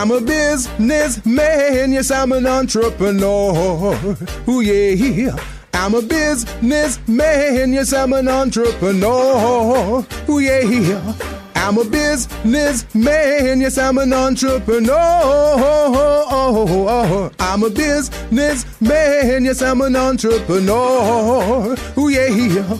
I'm a businessman, yes, I'm an entrepreneur. Ooh, yeah. I'm a businessman, yes, I'm an entrepreneur. Ooh, yeah. I'm a businessman, yes, I'm an entrepreneur. I'm a businessman, yes, I'm an entrepreneur. Ooh, yeah.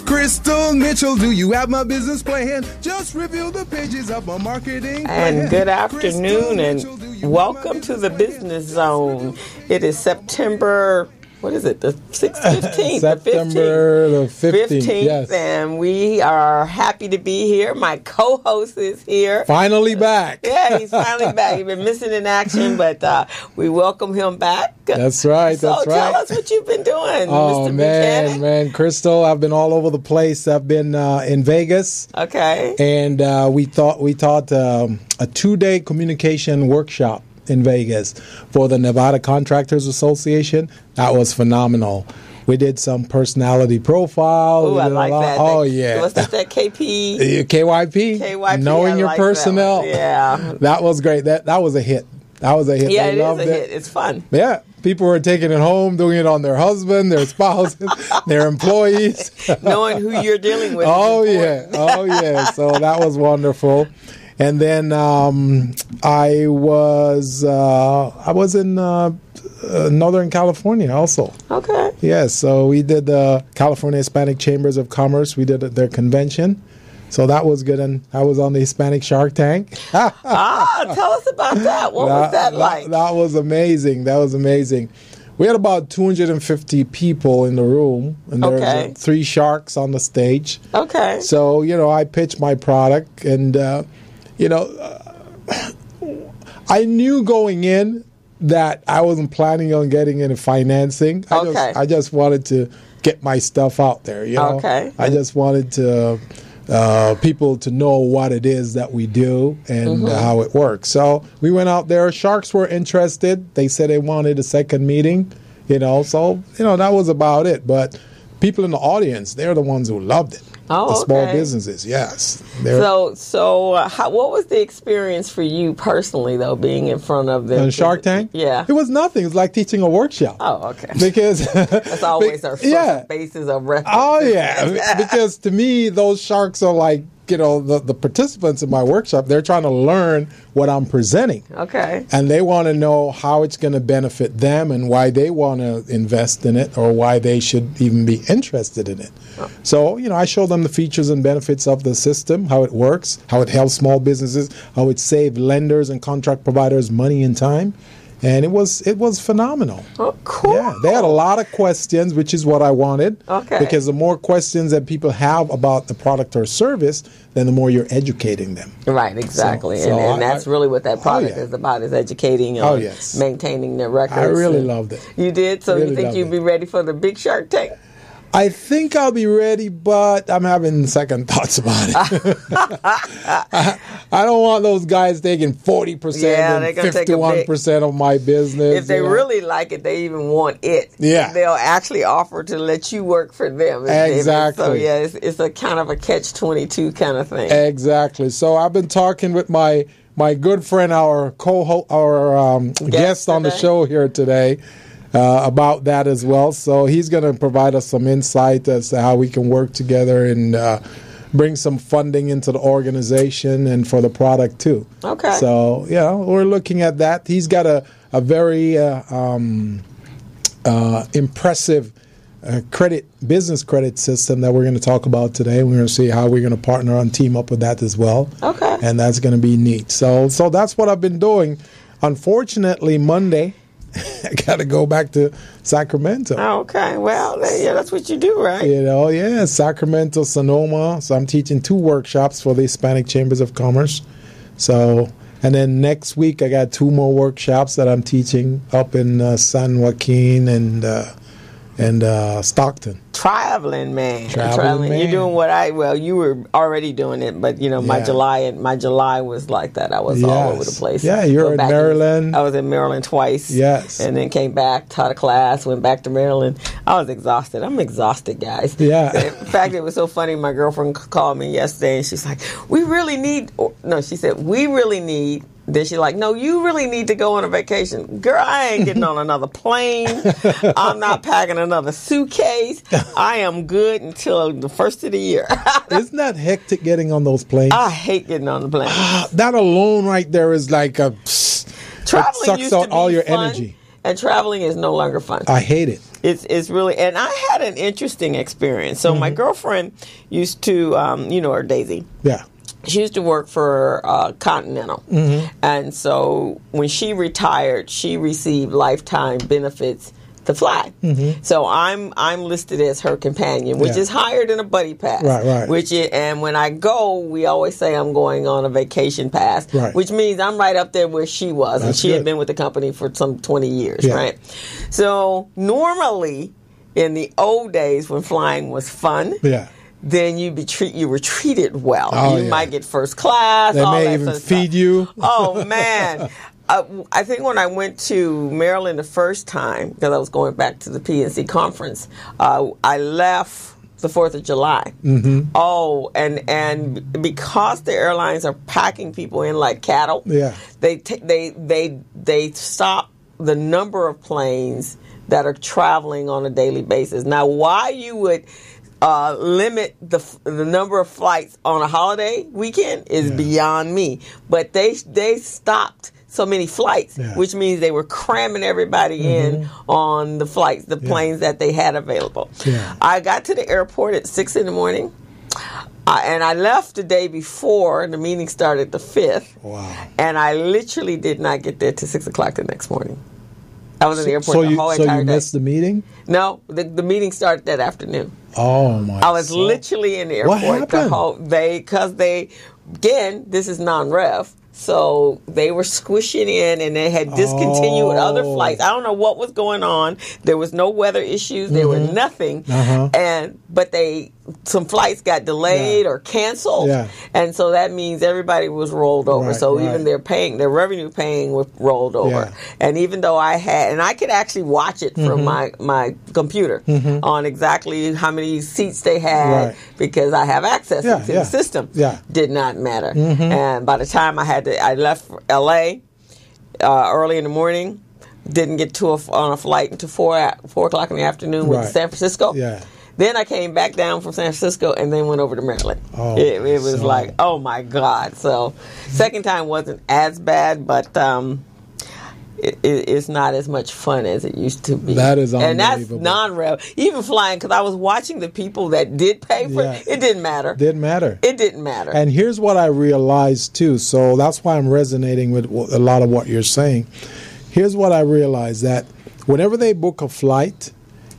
Crystal Mitchell, do you have my business plan? Just review the pages of my marketing plan. And good afternoon, and welcome to the Business Zone. It is September, what is it, the 15th? September the 15th, yes. And we are happy to be here. My co-host is here. Finally back. Yeah, he's finally back. He's been missing in action, but we welcome him back. That's right, so that's right. Tell us what you've been doing, Oh, Mr. man, Buchanan. Crystal, I've been all over the place. I've been in Vegas. Okay. And we taught a 2-day communication workshop in Vegas for the Nevada Contractors Association. That was phenomenal. We did some personality profile. Oh, I like that. Oh, yeah. What's that, KP? KYP. KYP. Knowing your personnel. Yeah. That was great. That was a hit. That was a hit. Yeah, they it loved is a hit. It's fun. Yeah. People were taking it home, doing it on their husband, their spouse, their employees. Knowing who you're dealing with. Oh, yeah. Oh, yeah. So that was wonderful. And then I was in Northern California also. Okay. Yes, so we did the California Hispanic Chambers of Commerce. We did their convention. So that was good, and I was on the Hispanic Shark Tank. Tell us about that. What was that like? That was amazing. That was amazing. We had about 250 people in the room, and there were 3 sharks on the stage. Okay. So, I pitched my product, and, I knew going in that I wasn't planning on getting into financing. I just wanted to get my stuff out there, Okay. I just wanted to people to know what it is that we do and how it works. So we went out there. Sharks were interested. They said they wanted a second meeting, so, that was about it. But people in the audience, they're the ones who loved it. Oh, the small businesses, yes. So what was the experience for you personally, though, being in front of the Shark Tank? Yeah. It was nothing. It was like teaching a workshop. Oh, okay. Because that's always our first basis of reference. Oh, yeah. Because to me, those sharks are like, the participants in my workshop, they're trying to learn what I'm presenting. Okay. And they want to know how it's going to benefit them and why they want to invest in it or why they should even be interested in it. Oh. So, I show them the features and benefits of the system, how it works, how it helps small businesses, how it saves lenders and contract providers money and time. And it was phenomenal. Oh, cool. Yeah, they had a lot of questions, which is what I wanted. Okay. Because the more questions that people have about the product or service, then the more you're educating them. Right, exactly. And that's really what that product is about, is educating and maintaining their records. I really loved it. You did? So you think you'd be ready for the big Shark Tank? I think I'll be ready, but I'm having second thoughts about it. I don't want those guys taking 40% and 51% of my business. If they really like it, they even want it. Yeah. They'll actually offer to let you work for them. Exactly. So, it's a kind of a catch-22 kind of thing. Exactly. So I've been talking with my good friend, our guest on the show here today, about that as well. So he's going to provide us some insight as to how we can work together and bring some funding into the organization and for the product too. Okay. So, we're looking at that. He's got a very impressive business credit system that we're going to talk about today. We're going to see how we're going to partner and team up with that as well. Okay. And that's going to be neat. So that's what I've been doing. Unfortunately, Monday, I got to go back to Sacramento. Okay. Well, that's what you do, right? Sacramento, Sonoma. So I'm teaching 2 workshops for the Hispanic Chambers of Commerce. So, and then next week I got 2 more workshops that I'm teaching up in San Joaquin and Stockton. Traveling man. Traveling. You're doing you were already doing it, but my July was like that. I was all over the place. Yeah, you're in Maryland. I was in Maryland twice. Yes. And then came back, taught a class, went back to Maryland. I was exhausted. I'm exhausted, guys. Yeah. In fact, it was so funny. My girlfriend called me yesterday and she's like, we really need Then she's like, no, you really need to go on a vacation. Girl, I ain't getting on another plane. I'm not packing another suitcase. I am good until the first of the year. Isn't that hectic getting on those planes? I hate getting on the plane. That alone right there is like a... Traveling it sucks used out to be all your fun, energy. And traveling is no longer fun. I hate it. It's really, and I had an interesting experience. So my girlfriend used to, you know her, Daisy. Yeah. She used to work for Continental. And so when she retired, she received lifetime benefits to fly. So I'm listed as her companion, which is higher than a buddy pass. Right. And when I go, we always say I'm going on a vacation pass, which means I'm right up there where she was. And she had been with the company for some 20 years, right? So normally, in the old days when flying was fun, then you were treated well. You might get first class. They all may that even sort of feed stuff. you. Oh, man. I think when I went to Maryland the first time, because I was going back to the PNC conference, I left the 4th of July. Oh, and because the airlines are packing people in like cattle, they stop the number of planes that are traveling on a daily basis. Now, why you would limit the number of flights on a holiday weekend is beyond me. But they stopped so many flights, which means they were cramming everybody in on the flights, the planes that they had available. I got to the airport at 6 in the morning. And I left the day before. The meeting started the 5th. Wow. And I literally did not get there till 6 o'clock the next morning. I was in the airport the whole entire day. So you missed the meeting? No, the meeting started that afternoon. Oh, my God. I was literally in the airport. What happened? Because again, this is non-rev. So they were squishing in, and they had discontinued other flights. I don't know what was going on. There was no weather issues. There were nothing. But some flights got delayed or canceled. And so that means everybody was rolled over. Even their revenue paying was rolled over. And even though I could actually watch it from my computer on exactly how many seats they had because I have access to the system. Did not matter. And by the time I left L.A. Early in the morning, didn't get on a flight until 4 o'clock in the afternoon with San Francisco. Then I came back down from San Francisco and then went over to Maryland. It was like, oh my God. So second time wasn't as bad, but it's not as much fun as it used to be. That is unbelievable. And that's non-rev. Even flying, because I was watching the people that did pay for it. It didn't matter. It didn't matter. And here's what I realized too. So that's why I'm resonating with a lot of what you're saying. Here's what I realized, that whenever they book a flight,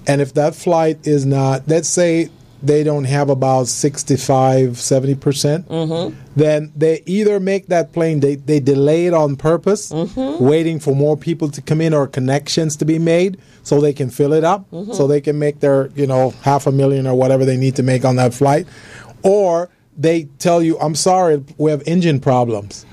and if that flight is not, let's say they don't have about 65, 70%, then they either make that plane, they delay it on purpose, waiting for more people to come in or connections to be made so they can fill it up, so they can make their, $500,000 or whatever they need to make on that flight. Or they tell you, I'm sorry, we have engine problems.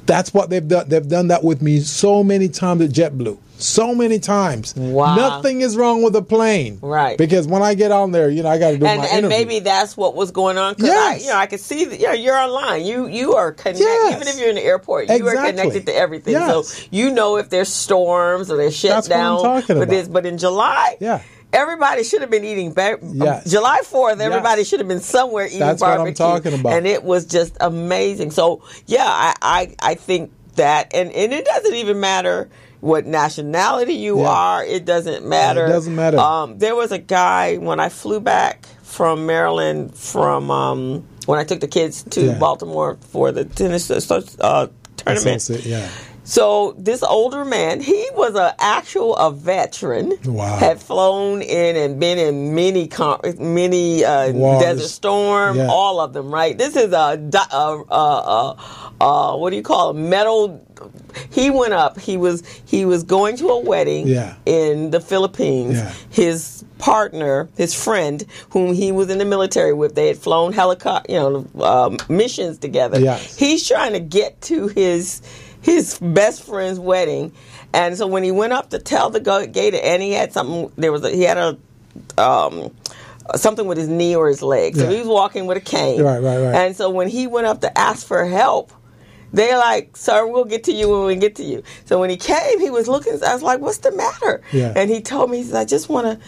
That's what they've done. They've done that with me so many times at JetBlue. So many times. Wow. Nothing is wrong with the plane. Right. Because when I get on there, I got to do my interview. And maybe that's what was going on. Because I could see that you're online. You are connected. Yes. Even if you're in the airport, you are connected to everything. Yes. So if there's storms or there's shut down. What I'm talking about. But in July, everybody should have been eating July 4th, everybody should have been somewhere eating barbecue. That's what I'm talking about. And it was just amazing. So, I think that, and it doesn't even matter what nationality you are. It doesn't matter. It doesn't matter. There was a guy, when I flew back from Maryland when I took the kids to Baltimore for the tennis tournament. So this older man, he was a veteran. What had flown in and been in many Desert Storm, all of them. Right. This is what do you call it? Metal. He went up. He was going to a wedding in the Philippines. His partner, his friend, whom he was in the military with, they had flown missions together. He's trying to get to his best friend's wedding, and so when he went up to tell the gate, and he had something. He had something with his knee or his leg, so he was walking with a cane. Right. And so when he went up to ask for help, They're like, sir, we'll get to you when we get to you. So when he came, he was looking. I was like, what's the matter? Yeah. And he told me, he said, I just want to.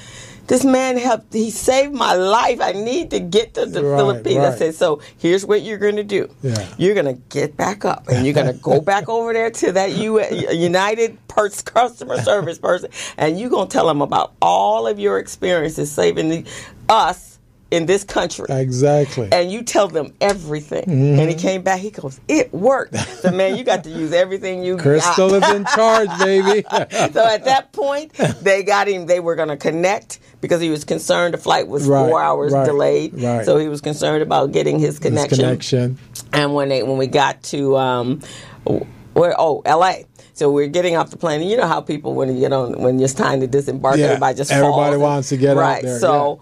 This man he saved my life. I need to get to the Philippines. Right. I said, so here's what you're going to do. Yeah. You're going to get back up and you're going to go back over there to that United customer service person, and you're going to tell them about all of your experiences saving us in this country. Exactly. And you tell them everything. Mm-hmm. And he came back, he goes, it worked. So, man, you got to use everything you Crystal got. is in charge, baby. So at that point, they got him. They were going to connect because he was concerned the flight was 4 hours delayed. Right. So he was concerned about getting his connection. And when we got to L.A., so we're getting off the plane, and you know how people, when it's time to disembark, everybody just falls. Everybody wants to get out there. So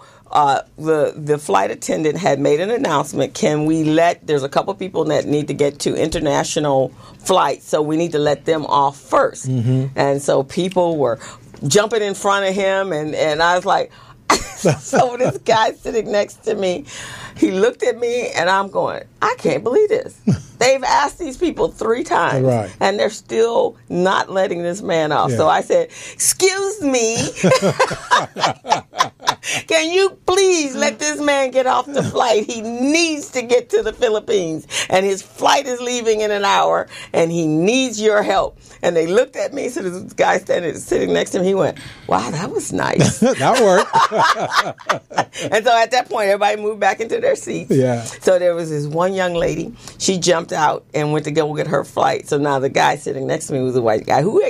the flight attendant had made an announcement. There's a couple people that need to get to international flights, so we need to let them off first. Mm-hmm. And so people were jumping in front of him, and I was like, so this guy sitting next to me, he looked at me, and I'm going, I can't believe this. They've asked these people 3 times, and they're still not letting this man off. Yeah. So I said, excuse me, can you please let this man get off the flight? He needs to get to the Philippines, and his flight is leaving in an hour, and he needs your help. And they looked at me, so this guy sitting next to him, he went, wow, that was nice. That worked. And so at that point, everybody moved back into their seats. Yeah. So there was this one young lady. She jumped out and went to go get her flight. So now the guy sitting next to me was a white guy who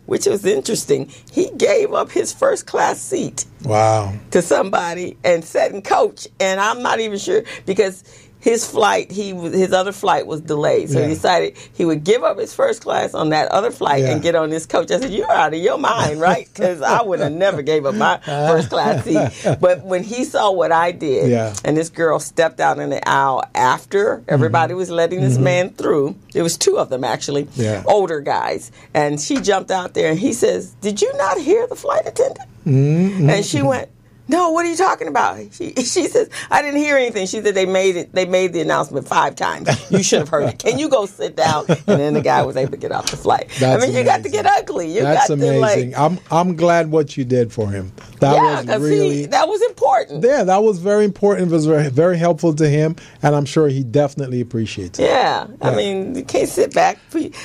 which was interesting, he gave up his first class seat. Wow. To somebody and sat in coach. And I'm not even sure because his other flight was delayed. So he decided he would give up his first class on that other flight and get on this coach. I said, you're out of your mind, right? Because I would have never gave up my first class seat. But when he saw what I did, and this girl stepped out in the aisle after everybody was letting this man through, there was 2 of them actually, older guys. And she jumped out there and he says, did you not hear the flight attendant? Mm-hmm. And she went, no, what are you talking about? She says, I didn't hear anything. She said they made the announcement 5 times. You should have heard it. Can you go sit down? And then the guy was able to get off the flight. That's amazing. You got to get ugly. That's amazing. I'm glad what you did for him. That was important. Yeah, that was very important. It was very, very helpful to him, and I'm sure he definitely appreciates it. Yeah. I mean, you can't sit back.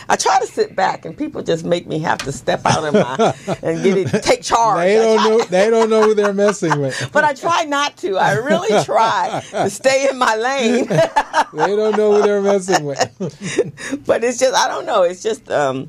I try to sit back, and people just make me have to step out of and take charge. They don't know who they're messing with. But I try not to. I really try to stay in my lane. They don't know who they're messing with. But it's just, I don't know. It's just, I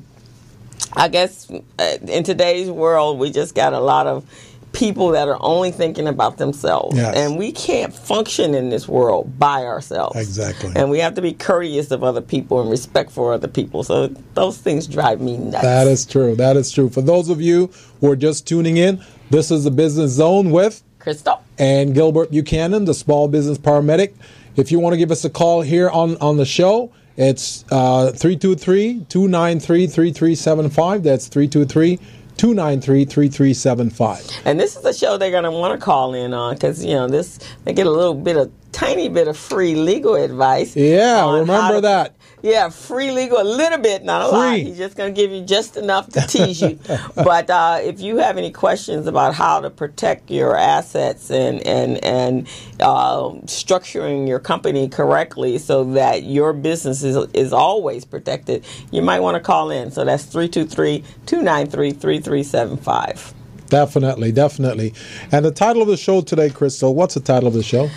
guess in today's world, we just got a lot of people that are only thinking about themselves. Yes. And we can't function in this world by ourselves. Exactly. And we have to be courteous of other people and respect for other people. So those things drive me nuts. That is true. That is true. For those of you who are just tuning in, this is the Business Zone with Crystal and Gilbert Buchanan, the small business paramedic. If you want to give us a call here on the show, it's 323-293-3375. That's 323-293-3375. And this is a show they're going to want to call in on because, they get a tiny bit of free legal advice. Yeah, remember that. Yeah, free legal, a little bit, not a lot. He's just going to give you just enough to tease you. But if you have any questions about how to protect your assets and structuring your company correctly so that your business is always protected, you might want to call in. So that's 323-293-3375. Definitely. And the title of the show today, Crystal, what's the title of the show?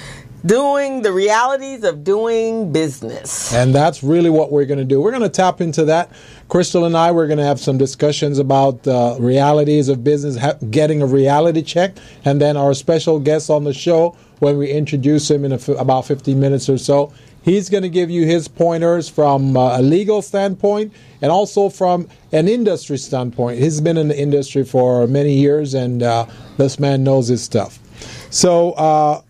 Doing the realities of doing business. And that's really what we're going to do. We're going to tap into that. Crystal and I, we're going to have some discussions about realities of business, getting a reality check. And then our special guest on the show, when we introduce him in about 15 minutes or so, he's going to give you his pointers from a legal standpoint and also from an industry standpoint. He's been in the industry for many years, and this man knows his stuff. So...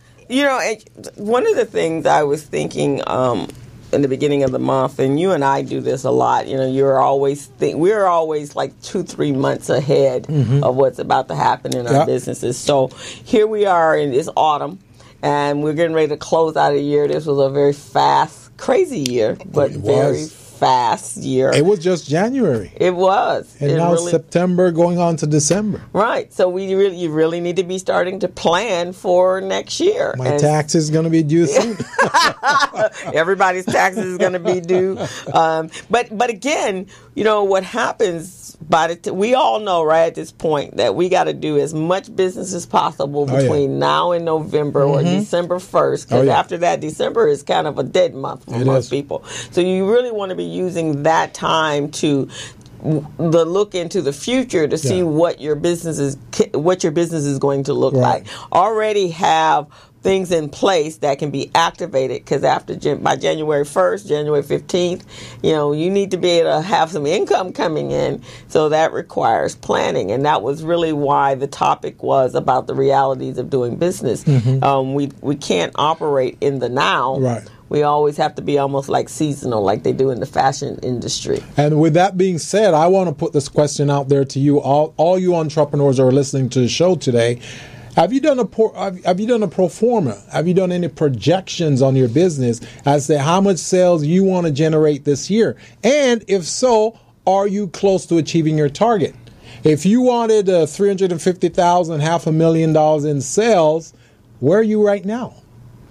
one of the things I was thinking in the beginning of the month, and you and I do this a lot, we're always like 2-3 months ahead of what's about to happen in our businesses. So here we are in this autumn, and we're getting ready to close out a year. This was a very fast, crazy year, but very fast year. It was just January. It was. And now September going on to December. Right. So you really need to be starting to plan for next year. My tax is going to be due soon. Everybody's taxes is going to be due. But again, what happens we all know right at this point that we got to do as much business as possible between now and November or December 1st. Because after that, December is kind of a dead month for most people. So you really want to be using that time to look into the future to see what your business is going to look like. Already have things in place that can be activated, because by January 1st, January 15th, you need to be able to have some income coming in. So that requires planning, and that was really why the topic was about the realities of doing business. We can't operate in the now. Right. We always have to be almost like seasonal, like they do in the fashion industry. And with that being said, I want to put this question out there to you, all you entrepreneurs who are listening to the show today. Have you done a pro forma? Have you done any projections on your business as to how much sales you want to generate this year? And if so, are you close to achieving your target? If you wanted $350,000, $500,000 in sales, where are you right now?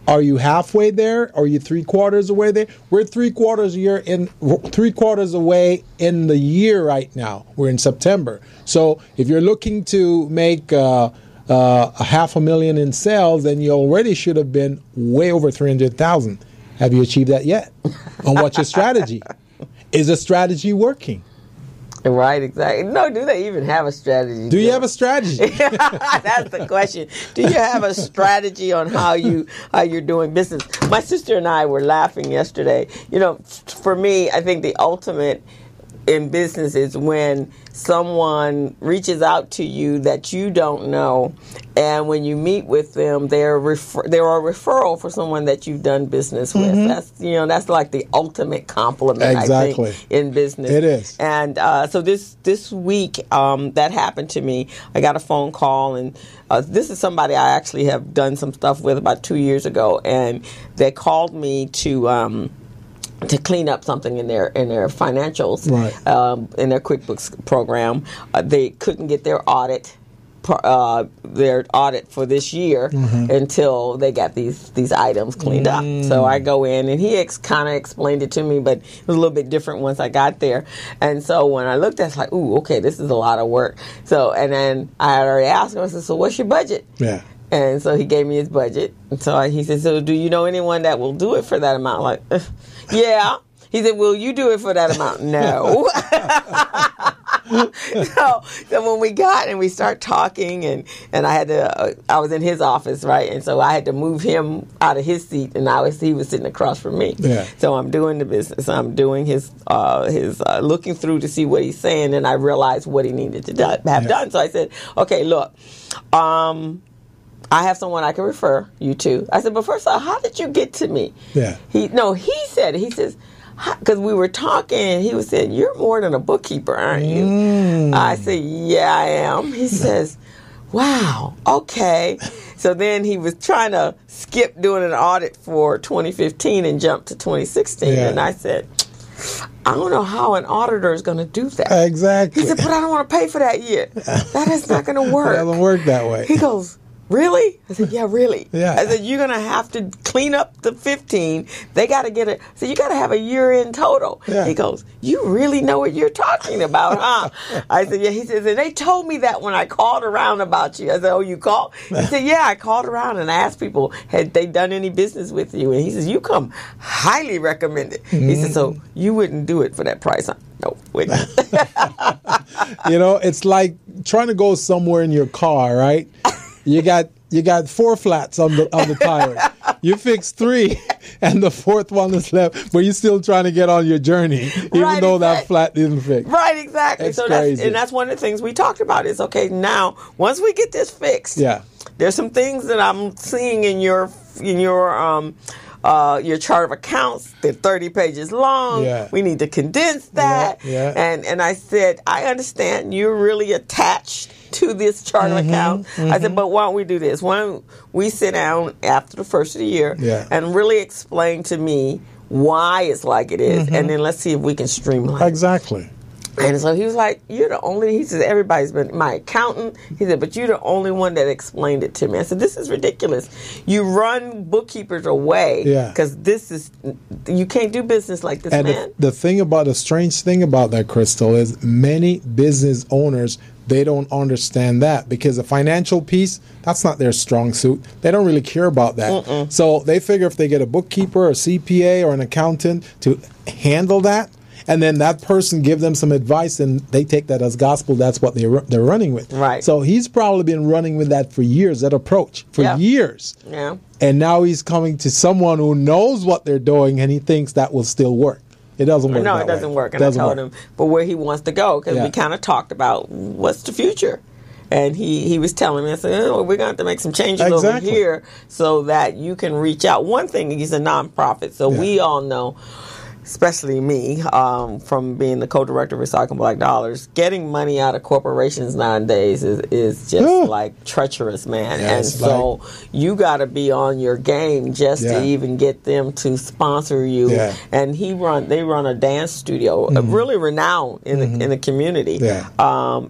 Are you halfway there? Are you 3/4 away there? We're 3/4 away in the year right now. We're in September. So if you're looking to make $500,000 in sales, then you already should have been way over 300,000. Have you achieved that yet? And what's your strategy? Is the strategy working? Right, exactly. No, do they even have a strategy? Do you have a strategy? That's the question. Do you have a strategy on how you're doing business? My sister and I were laughing yesterday. For me, I think the ultimate in business is when someone reaches out to you that you don't know, and when you meet with them, they're a referral for someone that you've done business with. That's like the ultimate compliment. Exactly. I think, in business. It is. And so this week that happened to me. I got a phone call, and this is somebody I actually have done some stuff with about 2 years ago, and they called me to clean up something in their financials, in their QuickBooks program. They couldn't get their audit for this year until they got these items cleaned up. So I go in, and he kind of explained it to me, but it was a little bit different once I got there. And so when I looked at it, it's like, ooh, okay, this is a lot of work. So, and then I had already asked him, I said, so what's your budget? Yeah. And so he gave me his budget. And so he said, so do you know anyone that will do it for that amount? Like, yeah. He said, will you do it for that amount? No. So when we got and we start talking, and I was in his office, right? And so I had to move him out of his seat, and he was sitting across from me. Yeah. So I'm doing the business. I'm doing his looking through to see what he's saying, and I realized what he needed to have done. So I said, okay, look, I have someone I can refer you to. I said, but first of all, how did you get to me? Yeah. He says, because we were talking, and he was saying, you're more than a bookkeeper, aren't you? I said, yeah, I am. He says, wow, okay. So then he was trying to skip doing an audit for 2015 and jump to 2016. Yeah. And I said, I don't know how an auditor is going to do that. Exactly. He said, but I don't want to pay for that yet. That is not going to work. It doesn't work that way. He goes, really? I said, yeah, really. Yeah. I said, you're going to have to clean up the 15. They got to get it. So you got to have a year-end total. Yeah. He goes, you really know what you're talking about, huh? I said, yeah. He says, and they told me that when I called around about you. I said, oh, you called? He said, yeah, I called around and asked people, had they done any business with you? And he says, you come highly recommended. He said, so you wouldn't do it for that price, huh? No, wouldn't. It's like trying to go somewhere in your car, right? You got 4 flats on the tire. You fixed 3, and the 4th one is left, but you're still trying to get on your journey, even though that flat didn't fix. Right, exactly. It's crazy. That's one of the things we talked about is, okay, now, once we get this fixed, there's some things that I'm seeing in your chart of accounts. They're 30 pages long. Yeah. We need to condense that. Yeah. And I said, I understand you're really attached to this chart of account. I said, but why don't we do this? Why don't we sit down after the first of the year and really explain to me why it's like it is, and then let's see if we can streamline. Exactly. And so he was like, you're the only, he says, everybody's been, my accountant, he said, but you're the only one that explained it to me. I said, this is ridiculous. You run bookkeepers away because you can't do business like this, and man. The strange thing about that, Crystal, is many business owners, they don't understand that because the financial piece, that's not their strong suit. They don't really care about that. So they figure if they get a bookkeeper, a CPA, or an accountant to handle that, and then that person give them some advice, and they take that as gospel. That's what they're running with. Right. So he's probably been running with that for years, that approach, for years. Yeah. And now he's coming to someone who knows what they're doing, and he thinks that will still work. It doesn't work. No, it doesn't work. And I told him, but where he wants to go, because we kind of talked about what's the future. And he was telling me, I said, we're going to have to make some changes over here so that you can reach out. One thing, he's a nonprofit, so we all know, especially me, from being the co-director of Recycle Black Dollars, getting money out of corporations nowadays is just like treacherous, man. And so you got to be on your game just to even get them to sponsor you. Yeah. And they run a dance studio, really renowned in the community. Yeah.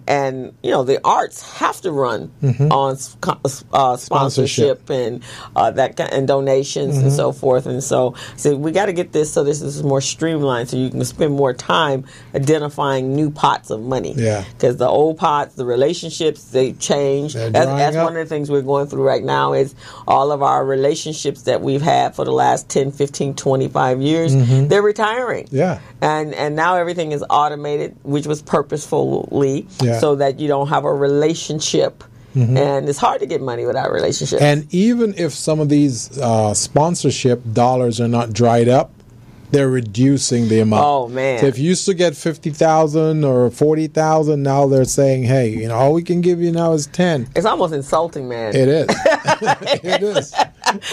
And the arts have to run on sponsorship and and donations and so forth. And so we got to get this so this is more streamlined so you can spend more time identifying new pots of money. Yeah. Because the old pots, the relationships, they change. That's one of the things we're going through right now is all of our relationships that we've had for the last 10, 15, 25 years, they're retiring. Yeah. And now everything is automated, which was purposefully so that you don't have a relationship. And it's hard to get money without relationships. And even if some of these sponsorship dollars are not dried up, they're reducing the amount. Oh, man. So if you used to get $50,000 or $40,000, now they're saying, hey, all we can give you now is 10. It's almost insulting, man. It is. It is.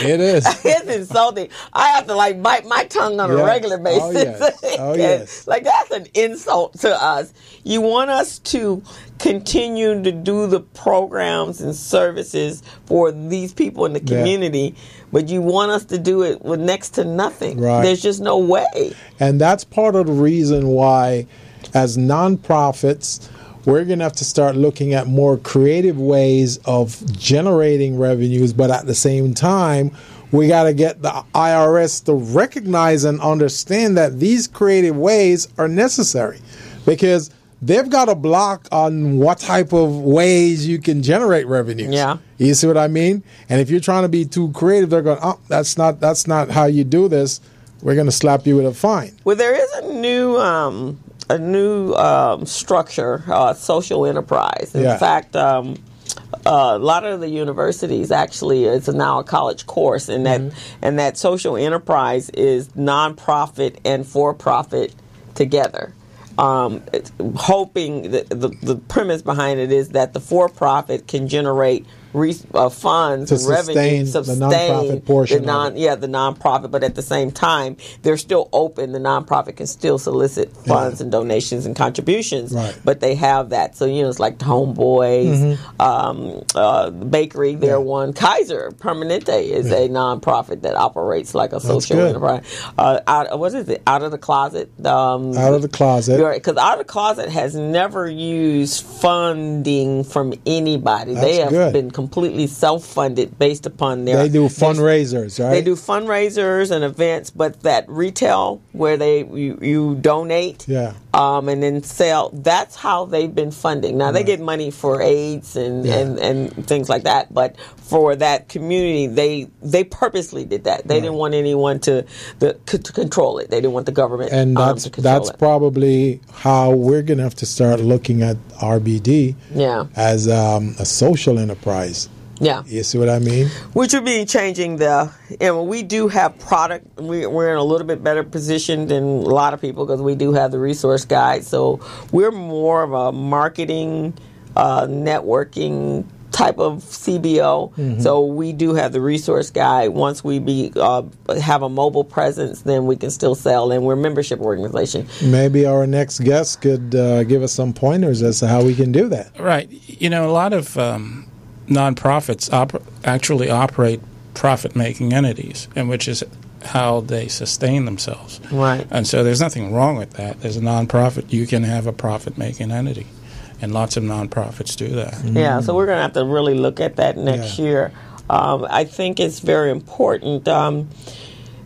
It is. It's insulting. I have to bite my tongue on a regular basis. Oh, yes. Oh, yes. That's an insult to us. You want us to continue to do the programs and services for these people in the community, but you want us to do it with next to nothing. Right. There's just no way. And that's part of the reason why, as nonprofits, we're going to have to start looking at more creative ways of generating revenues, but at the same time, we got to get the IRS to recognize and understand that these creative ways are necessary, because they've got a block on what type of ways you can generate revenues. Yeah. You see what I mean? And if you're trying to be too creative, they're going, that's not how you do this. We're going to slap you with a fine. Well, there is a new structure, social enterprise. In fact, a lot of the universities actually, it's now a college course, and that social enterprise is nonprofit and for-profit together. Hoping that the premise behind it is that the for-profit can generate funds and revenue, sustain the nonprofit portion. The nonprofit, but at the same time, they're still open. The nonprofit can still solicit funds and donations and contributions, but they have that. So it's like Homeboys, bakery. They're one. Kaiser Permanente is a nonprofit that operates like a social enterprise. What is it? Out of the Closet. Out of the Closet. Because Out of the Closet has never used funding from anybody. They have been completely self-funded based upon their... They do fundraisers, right? They do fundraisers and events, but that retail where you donate and then sell, that's how they've been funding. Now, they get money for AIDS and things like that, but for that community, they purposely did that. They didn't want anyone to control it. They didn't want the government to control it. And that's probably how we're going to have to start looking at RBD as a social enterprise. Yeah. You see what I mean? Which would be changing we do have product. We're in a little bit better position than a lot of people because we do have the resource guide. So we're more of a marketing, networking type of CBO. So we do have the resource guide. Once we have a mobile presence, then we can still sell, and we're a membership organization. Maybe our next guest could give us some pointers as to how we can do that. Right. A lot of nonprofits actually operate profit-making entities, and which is how they sustain themselves. Right. And so there's nothing wrong with that. As a nonprofit, you can have a profit-making entity, and lots of nonprofits do that. Yeah, so we're going to have to really look at that next year. I think it's very important.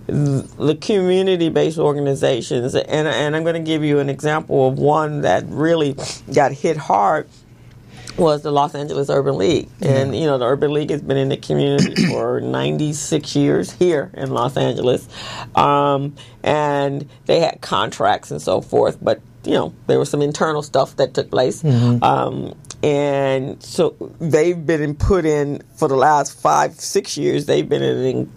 The community-based organizations, and I'm going to give you an example of one that really got hit hard, was the Los Angeles Urban League. And, you know, the Urban League has been in the community for 96 years here in Los Angeles. And they had contracts and so forth, but, you know, there was some internal stuff that took place. And so they've been put in for the last 5-6 years. They've been in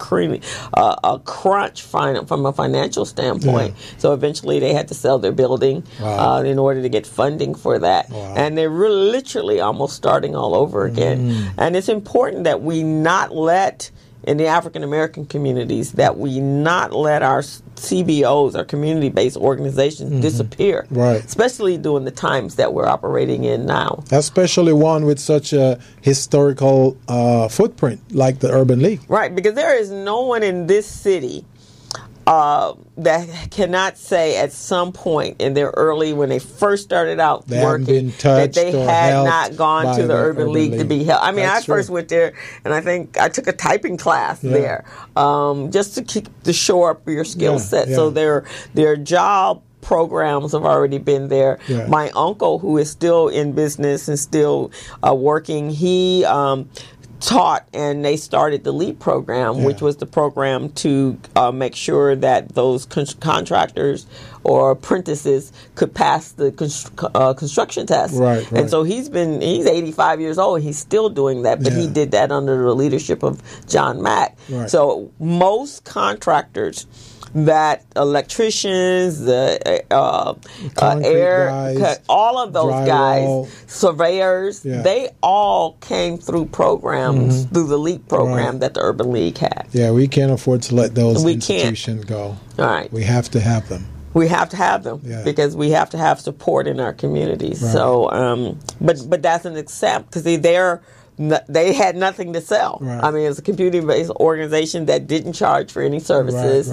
a crunch from a financial standpoint. So eventually they had to sell their building in order to get funding for that. And they're really literally almost starting all over again. And it's important that we not let, in the African American communities, that we not let our CBOs, our community-based organizations, disappear. Right. Especially during the times that we're operating in now. Especially one with such a historical footprint like the Urban League. Right, because there is no one in this city that cannot say at some point in their when they first started out working, that they had not gone to the Urban League to be helped. I mean, I first went there, and I think I took a typing class there, just to shore up your skill set. So their job programs have already been there. My uncle, who is still in business and still working, he taught, and they started the LEAP program, which was the program to make sure that those contractors or apprentices could pass the construction test. And so he's 85 years old. He's still doing that, but he did that under the leadership of John Mack. So most contractors, that electricians, the air, guys, all of those guys, surveyors, they all came through programs, through the LEAP program that the Urban League had. Yeah, we can't afford to let those institutions go. All right. We have to have them. We have to have them because we have to have support in our communities. So, but that's an example, because they had nothing to sell. I mean, it's a computer-based organization that didn't charge for any services,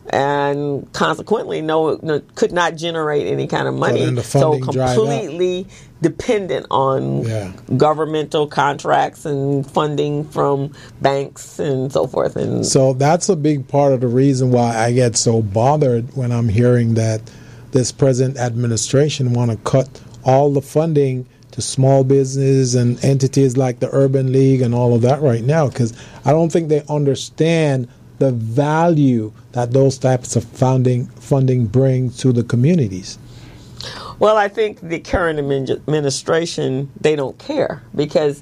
and consequently, could not generate any kind of money. So completely dependent on governmental contracts and funding from banks and so forth. And so that's a big part of the reason why I get so bothered when I'm hearing that this present administration want to cut all the funding to small business and entities like the Urban League and all of that right now, because I don't think they understand the value that those types of funding bring to the communities. Well, I think the current administration, they don't care, because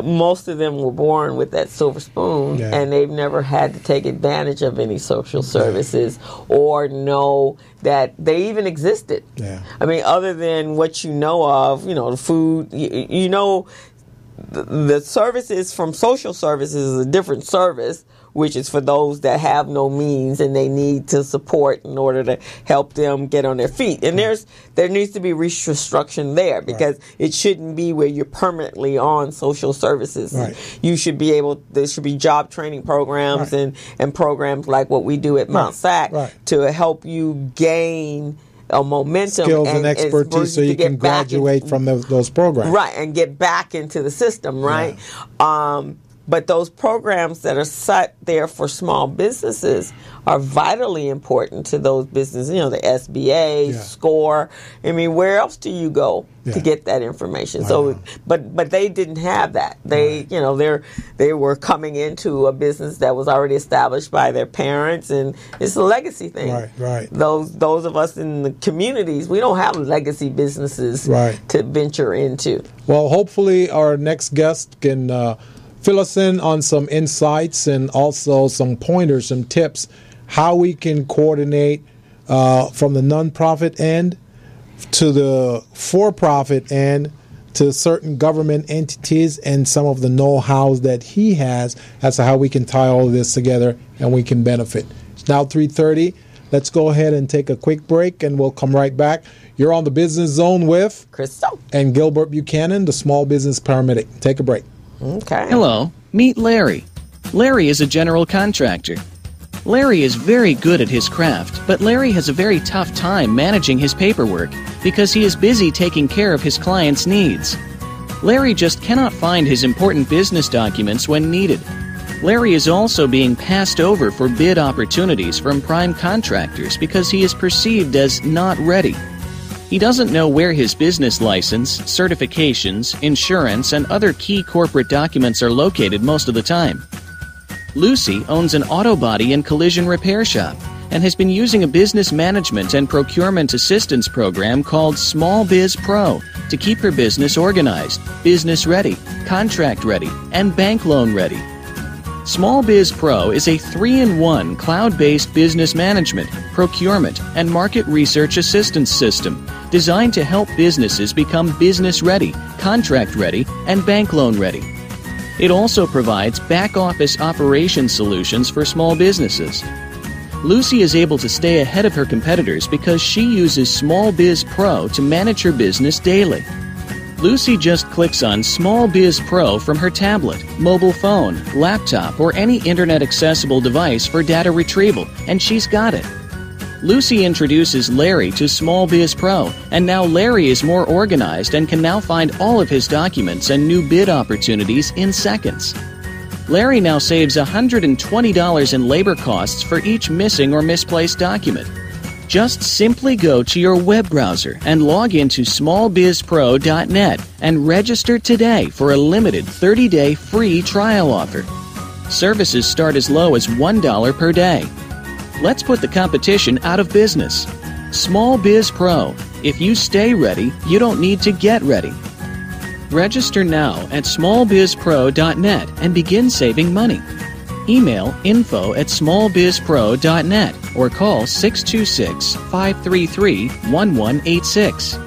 most of them were born with that silver spoon, and they've never had to take advantage of any social services or know that they even existed. I mean, other than what you know of, the food, the services from social services is a different service, which is for those that have no means and they need to support in order to help them get on their feet. And there needs to be restructuring there, because it shouldn't be where you're permanently on social services. You should be there should be job training programs and programs like what we do at Mount SAC to help you gain a momentum, skills and expertise, so you can graduate from those programs, and get back into the system, but those programs that are set there for small businesses are vitally important to those businesses. The SBA, SCORE. I mean, where else do you go to get that information? So, but they didn't have that. They, they were coming into a business that was already established by their parents, and it's a legacy thing. Those of us in the communities, we don't have legacy businesses to venture into. Well, hopefully our next guest can fill us in on some insights and also some pointers, some tips, how we can coordinate from the nonprofit end to the for-profit end to certain government entities, and some of the know-hows that he has as to how we can tie all of this together and we can benefit. It's now 3:30. Let's go ahead and take a quick break, and we'll come right back. You're on the Business Zone with Crystal and Gilbert Buchanan, the small business paramedic. Take a break. Okay. Hello, meet Larry. Larry is a general contractor. Larry is very good at his craft, but Larry has a very tough time managing his paperwork because he is busy taking care of his clients' needs. Larry just cannot find his important business documents when needed. Larry is also being passed over for bid opportunities from prime contractors because he is perceived as not ready. He doesn't know where his business license, certifications, insurance, and other key corporate documents are located most of the time. Lucy owns an auto body and collision repair shop and has been using a business management and procurement assistance program called Small Biz Pro to keep her business organized, business ready, contract ready, and bank loan ready. Small Biz Pro is a 3-in-1 cloud-based business management, procurement, and market research assistance system designed to help businesses become business ready, contract ready, and bank loan ready. It also provides back-office operation solutions for small businesses. Lucy is able to stay ahead of her competitors because she uses Small Biz Pro to manage her business daily. Lucy just clicks on Small Biz Pro from her tablet, mobile phone, laptop, or any internet-accessible device for data retrieval, and she's got it. Lucy introduces Larry to Small Biz Pro, and now Larry is more organized and can now find all of his documents and new bid opportunities in seconds. Larry now saves $120 in labor costs for each missing or misplaced document. Just simply go to your web browser and log into smallbizpro.net and register today for a limited 30-day free trial offer. Services start as low as $1 per day. Let's put the competition out of business. Small Biz Pro. If you stay ready, you don't need to get ready. Register now at smallbizpro.net and begin saving money. Email info@smallbizpro.net or call 626-533-1186.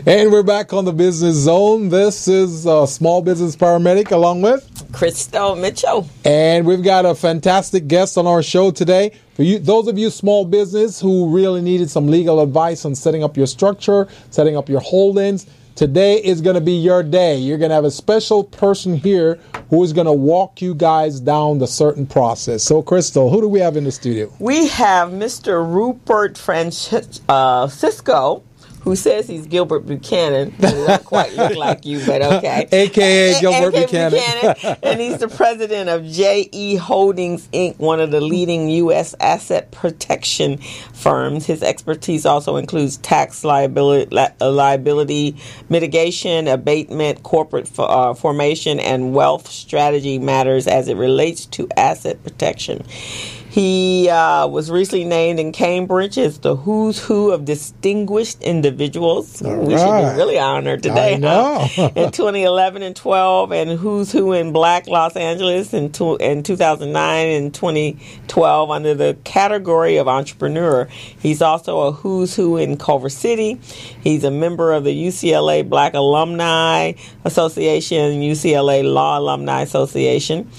And we're back on the Business Zone. This is Small Business Paramedic along with Crystal Mitchell. And we've got a fantastic guest on our show today. For you, those of you small business who really needed some legal advice on setting up your structure, setting up your holdings, today is going to be your day. You're going to have a special person here who is going to walk you guys down the certain process. So, Crystal, who do we have in the studio? We have Mr. Rubert Francisco, who says he's Gilbert Buchanan. He doesn't quite look like you, but okay. A.K.A. Gilbert Buchanan. And he's the president of J.E. Holdings, Inc., one of the leading U.S. asset protection firms. His expertise also includes tax liability mitigation, abatement, corporate formation, and wealth strategy matters as it relates to asset protection. He was recently named in Cambridge as the Who's Who of Distinguished Individuals. We should be really honored today. I know. In 2011 and 12, and Who's Who in Black Los Angeles in 2009 and 2012 under the category of entrepreneur. He's also a Who's Who in Culver City. He's a member of the UCLA Black Alumni Association, UCLA Law Alumni Association,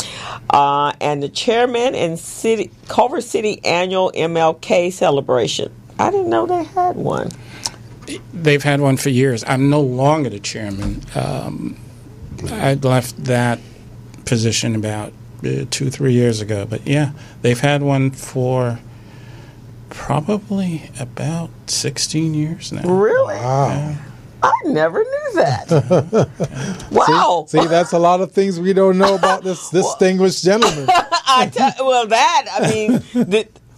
and the chairman and Culver City annual MLK celebration. I didn't know they had one. They've had one for years. I'm no longer the chairman. I left that position about 2-3 years ago. But yeah, they've had one for probably about 16 years now. Really? Wow. Yeah. I never knew that. Wow. See, that's a lot of things we don't know about this distinguished gentleman.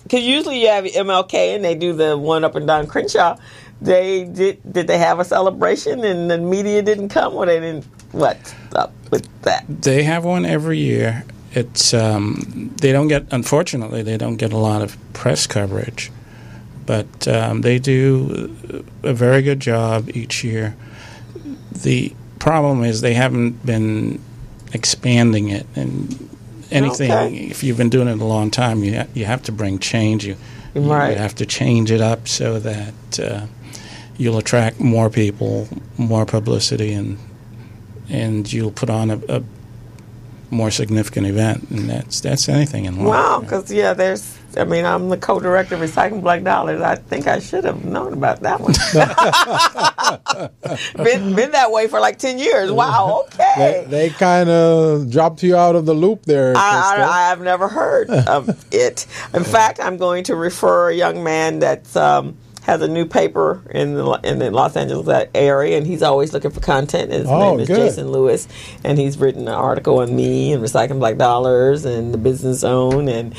Because usually you have MLK and they do the one up and down Crenshaw. Did they have a celebration and the media didn't come, or they didn't? What's up with that? They have one every year, it's unfortunately, they don't get a lot of press coverage, but they do a very good job each year. The problem is they haven't been expanding it, and anything, if you've been doing it a long time, you have to bring change. You have to change it up so that you'll attract more people, more publicity, and you'll put on a more significant event, and that's anything in life. Wow, because I'm the co-director of Recycling Black Dollars. I think I should have known about that one. been that way for like 10 years. Wow, okay. They kind of dropped you out of the loop there. I have never heard of it. In fact, I'm going to refer a young man that's has a new paper in the Los Angeles area, and he's always looking for content. His name is Jason Lewis, and he's written an article on me and Recycling Black Dollars and the BusinessZone, and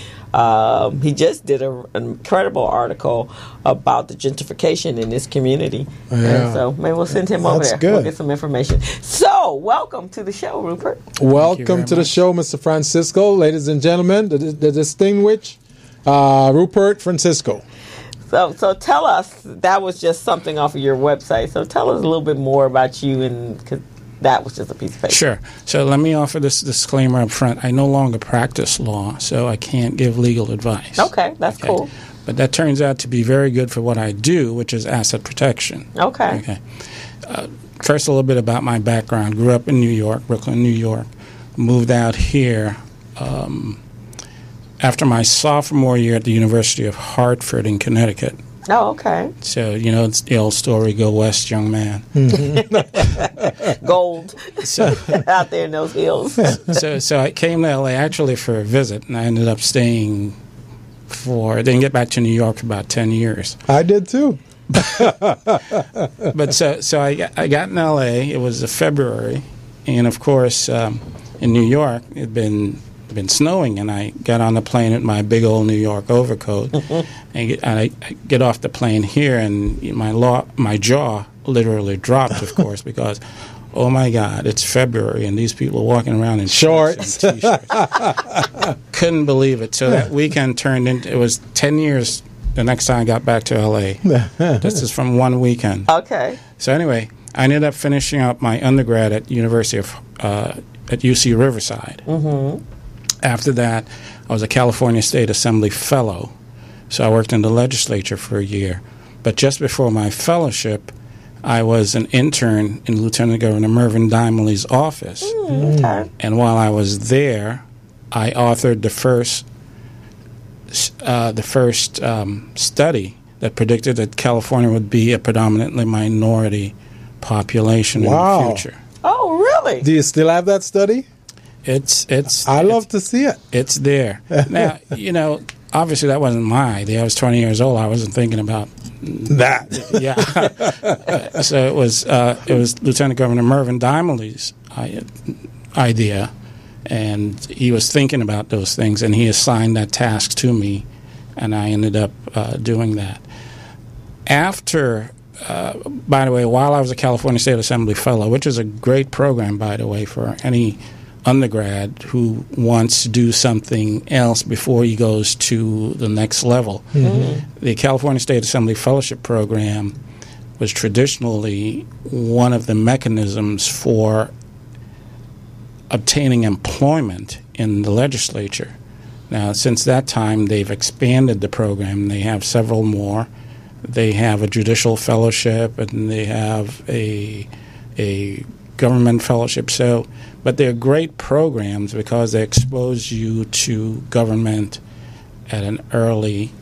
he just did an incredible article about the gentrification in this community. Yeah. And so maybe we'll send him over there. Good. We'll get some information. So, welcome to the show, Rupert. Welcome to the show, Mr. Francisco. Ladies and gentlemen, the distinguished Rubert Francisco. So tell us, that was just something off of your website. So tell us a little bit more about you, and because that was just a piece of paper. Sure. So let me offer this disclaimer up front. I no longer practice law, so I can't give legal advice. Okay, that's cool. But that turns out to be very good for what I do, which is asset protection. Okay. First, a little bit about my background. Grew up in New York, Brooklyn, New York. Moved out here after my sophomore year at the University of Hartford in Connecticut. Oh, okay. So, it's the old story, go west, young man. Gold out there in those hills. So I came to L.A. actually for a visit, and I ended up staying didn't get back to New York for about 10 years. I did too. But so I got in L.A., it was February, and of course, in New York, it had been snowing, and I got on the plane with my big old New York overcoat, and I get off the plane here, and my jaw literally dropped, of course, because, oh my God, it's February, and these people are walking around in shorts and T-shirts. Couldn't believe it. So that weekend it was 10 years the next time I got back to L.A. This is from one weekend. Okay. So anyway, I ended up finishing up my undergrad at at UC Riverside. Mm-hmm. After that, I was a California State Assembly fellow, so I worked in the legislature for a year. But just before my fellowship, I was an intern in Lieutenant Governor Mervyn Dimley's office. Okay. And while I was there, I authored the first study that predicted that California would be a predominantly minority population in the future. Oh, really? Do you still have that study? I love to see it. It's there. Now, obviously that wasn't my idea. I was 20 years old. I wasn't thinking about that. Yeah. So it was Lieutenant Governor Mervyn Dimley's idea, and he was thinking about those things, and he assigned that task to me, and I ended up doing that. After, by the way, while I was a California State Assembly fellow, which is a great program, by the way, for any undergrad who wants to do something else before he goes to the next level. Mm-hmm. The California State Assembly Fellowship Program was traditionally one of the mechanisms for obtaining employment in the legislature. Now, since that time, they've expanded the program. They have several more. They have a judicial fellowship, and they have a government fellowship. But they're great programs because they expose you to government at an early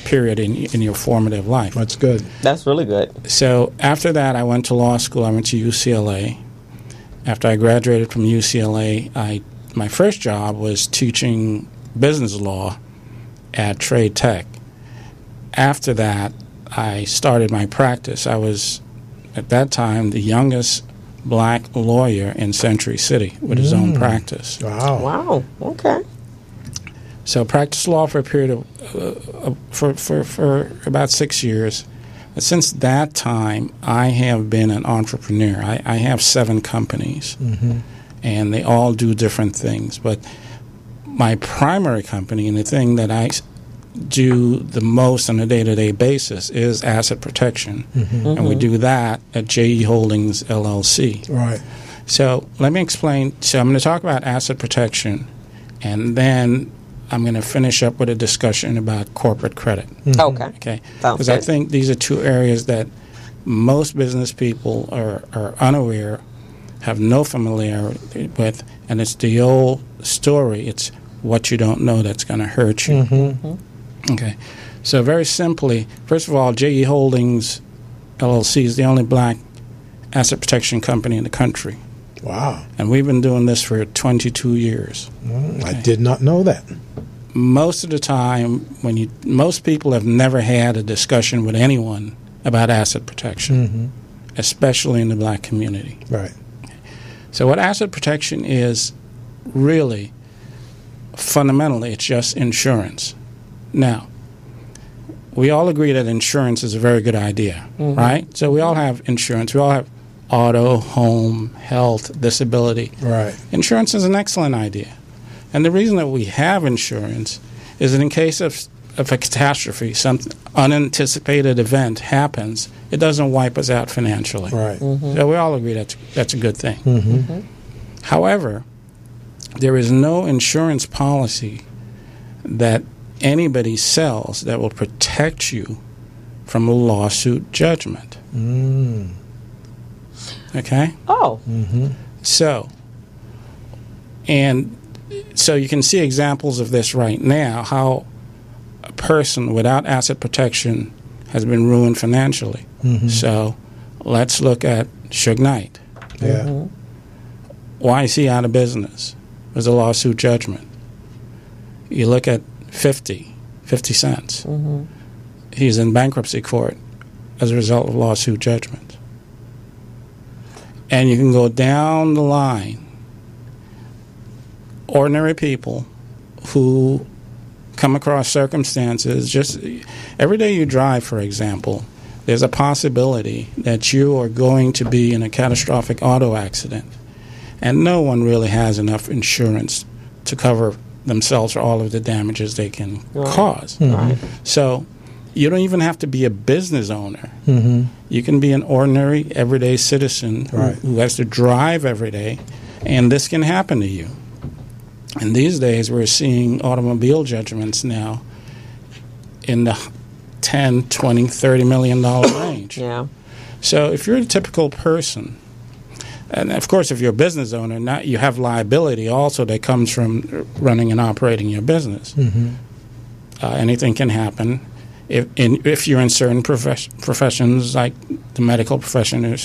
period in your formative life. That's good. That's really good. So after that, I went to law school. I went to UCLA. After I graduated from UCLA, my first job was teaching business law at Trade Tech. After that, I started my practice. I was, at that time, the youngest black lawyer in Century City with his own practice. Wow. Okay. So practiced law for a period of for about 6 years. Since that time, I have been an entrepreneur. I have 7 companies, and they all do different things. But my primary company, and the thing that I do the most on a day-to-day basis, is asset protection. And we do that at JE Holdings LLC. Right. So let me explain. So I'm going to talk about asset protection, and then I'm going to finish up with a discussion about corporate credit. Okay. Because I think these are two areas that most business people are unaware, have no familiarity with, and it's the old story. It's what you don't know that's going to hurt you. Okay. So very simply, first of all, JE Holdings LLC is the only black asset protection company in the country. Wow. And we've been doing this for 22 years. I did not know that. Most of the time, most people have never had a discussion with anyone about asset protection, especially in the black community. Right. So what asset protection is, really, fundamentally, it's just insurance. Now, we all agree that insurance is a very good idea, right? So we all have insurance. We all have auto, home, health, disability. Right. Insurance is an excellent idea. And the reason that we have insurance is that in case of a catastrophe, some unanticipated event happens, it doesn't wipe us out financially. Right. So we all agree that's a good thing. However, there is no insurance policy that anybody sells that will protect you from a lawsuit judgment. Okay? Oh. So you can see examples of this right now, how a person without asset protection has been ruined financially. So let's look at Suge Knight. Yeah. Why is he out of business? There's a lawsuit judgment. You look at 50 cents. He's in bankruptcy court as a result of lawsuit judgment. And you can go down the line. Ordinary people who come across circumstances, just every day you drive, for example, there's a possibility that you are going to be in a catastrophic auto accident. And no one really has enough insurance to cover themselves for all of the damages they can cause. So you don't even have to be a business owner. You can be an ordinary, everyday citizen who has to drive every day, and this can happen to you. And these days we're seeing automobile judgments now in the $10, $20, $30 million range. So if you're a typical person, and of course if you're a business owner, you have liability also that comes from running and operating your business. Anything can happen. If you're in certain professions like the medical profession,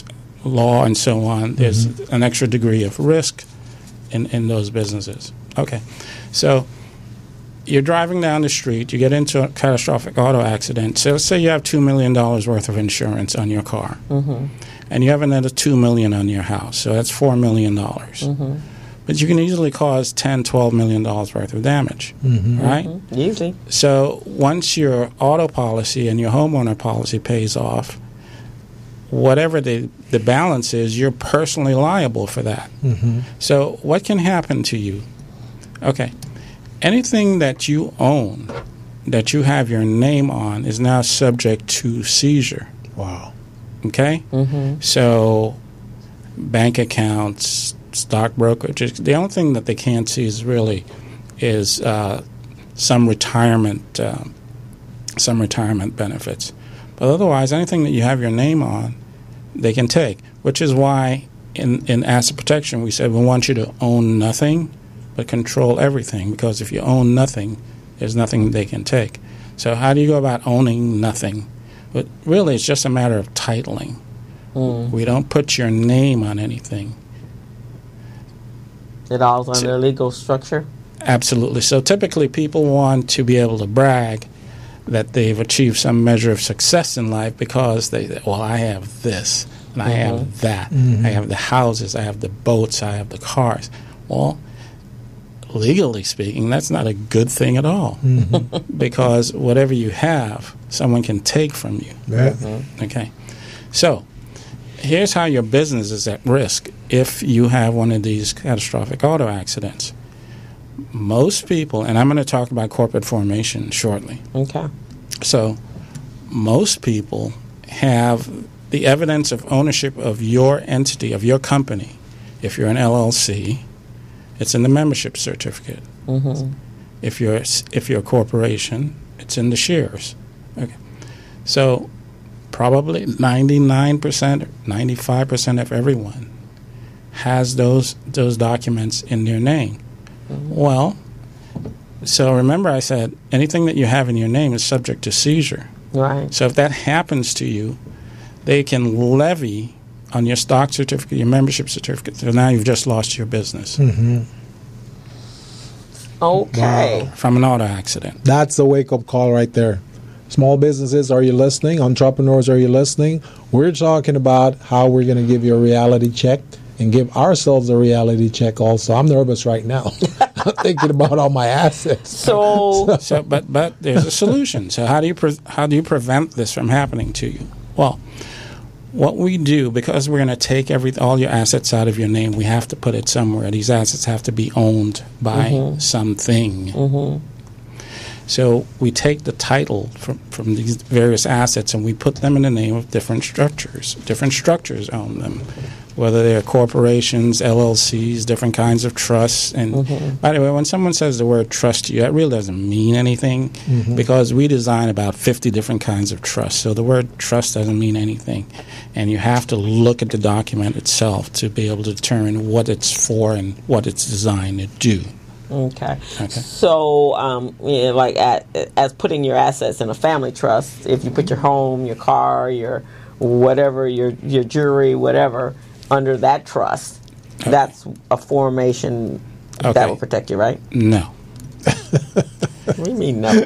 law and so on, there's an extra degree of risk in those businesses. Okay, so you're driving down the street, you get into a catastrophic auto accident. So let's say you have $2 million worth of insurance on your car, and you have another $2 million on your house, so that's $4 million. But you can easily cause $10, $12 million worth of damage, right? Usually. So once your auto policy and your homeowner policy pays off, whatever the balance is, you're personally liable for that. So what can happen to you? Okay, anything that you own, that you have your name on, is now subject to seizure. Wow. Okay? So bank accounts, stock brokerage, the only thing that they can't see is some retirement benefits. But otherwise, anything that you have your name on, they can take, which is why in asset protection we said we want you to own nothing but control everything, because if you own nothing, there's nothing they can take. So how do you go about owning nothing? But really, it's just a matter of titling. We don't put your name on anything. It all's under legal structure? Absolutely. So typically people want to be able to brag that they've achieved some measure of success in life because they say, well, I have this, and I have that. I have the houses, I have the boats, I have the cars. Well, legally speaking, that's not a good thing at all, because whatever you have, someone can take from you. Okay. So here's how your business is at risk if you have one of these catastrophic auto accidents. Most people, and I'm going to talk about corporate formation shortly. Okay. So most people have the evidence of ownership of your entity, of your company. If you're an LLC, it's in the membership certificate. Mm-hmm. If you're a corporation, it's in the shares. Okay. So probably 99%, 95% of everyone has those documents in their name. Mm-hmm. Well, so remember I said anything that you have in your name is subject to seizure. Right. So if that happens to you, they can levy on your stock certificate, your membership certificate. So now you've just lost your business. Mm-hmm. Okay. Wow. From an auto accident. That's a wake-up call right there. Small businesses, are you listening? Entrepreneurs, are you listening? We're talking about how we're going to give you a reality check and give ourselves a reality check also. I'm nervous right now. I'm thinking about all my assets. But there's a solution. So how do you prevent this from happening to you? Well, what we do, because we're going to take all your assets out of your name, we have to put it somewhere. These assets have to be owned by something. Mm-hmm. So we take the title from these various assets and we put them in the name of different structures. Different structures own them, whether they're corporations, LLCs, different kinds of trusts. And by the way, when someone says the word trust to you, that really doesn't mean anything because we design about 50 different kinds of trusts. So the word trust doesn't mean anything. And you have to look at the document itself to be able to determine what it's for and what it's designed to do. Okay. So, like as putting your assets in a family trust, if you put your home, your car, your whatever, your jewelry, whatever, under that trust, that's a formation that will protect you, right? No. What do you mean no?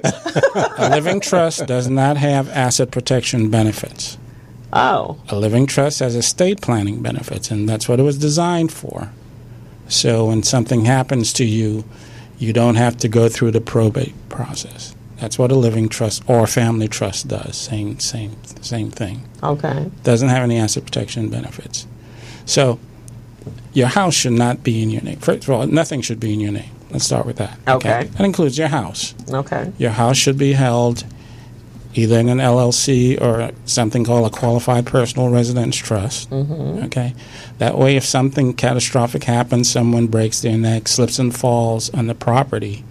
A living trust does not have asset protection benefits. Oh. A living trust has estate planning benefits, and that's what it was designed for. So when something happens to you, you don't have to go through the probate process. That's what a living trust or family trust does. Same thing. Okay. Doesn't have any asset protection benefits. So your house should not be in your name. First of all, nothing should be in your name. Let's start with that. Okay. That includes your house. Okay. Your house should be held either in an LLC or something called a qualified personal residence trust. Okay, that way if something catastrophic happens, someone breaks their neck, slips and falls on the property,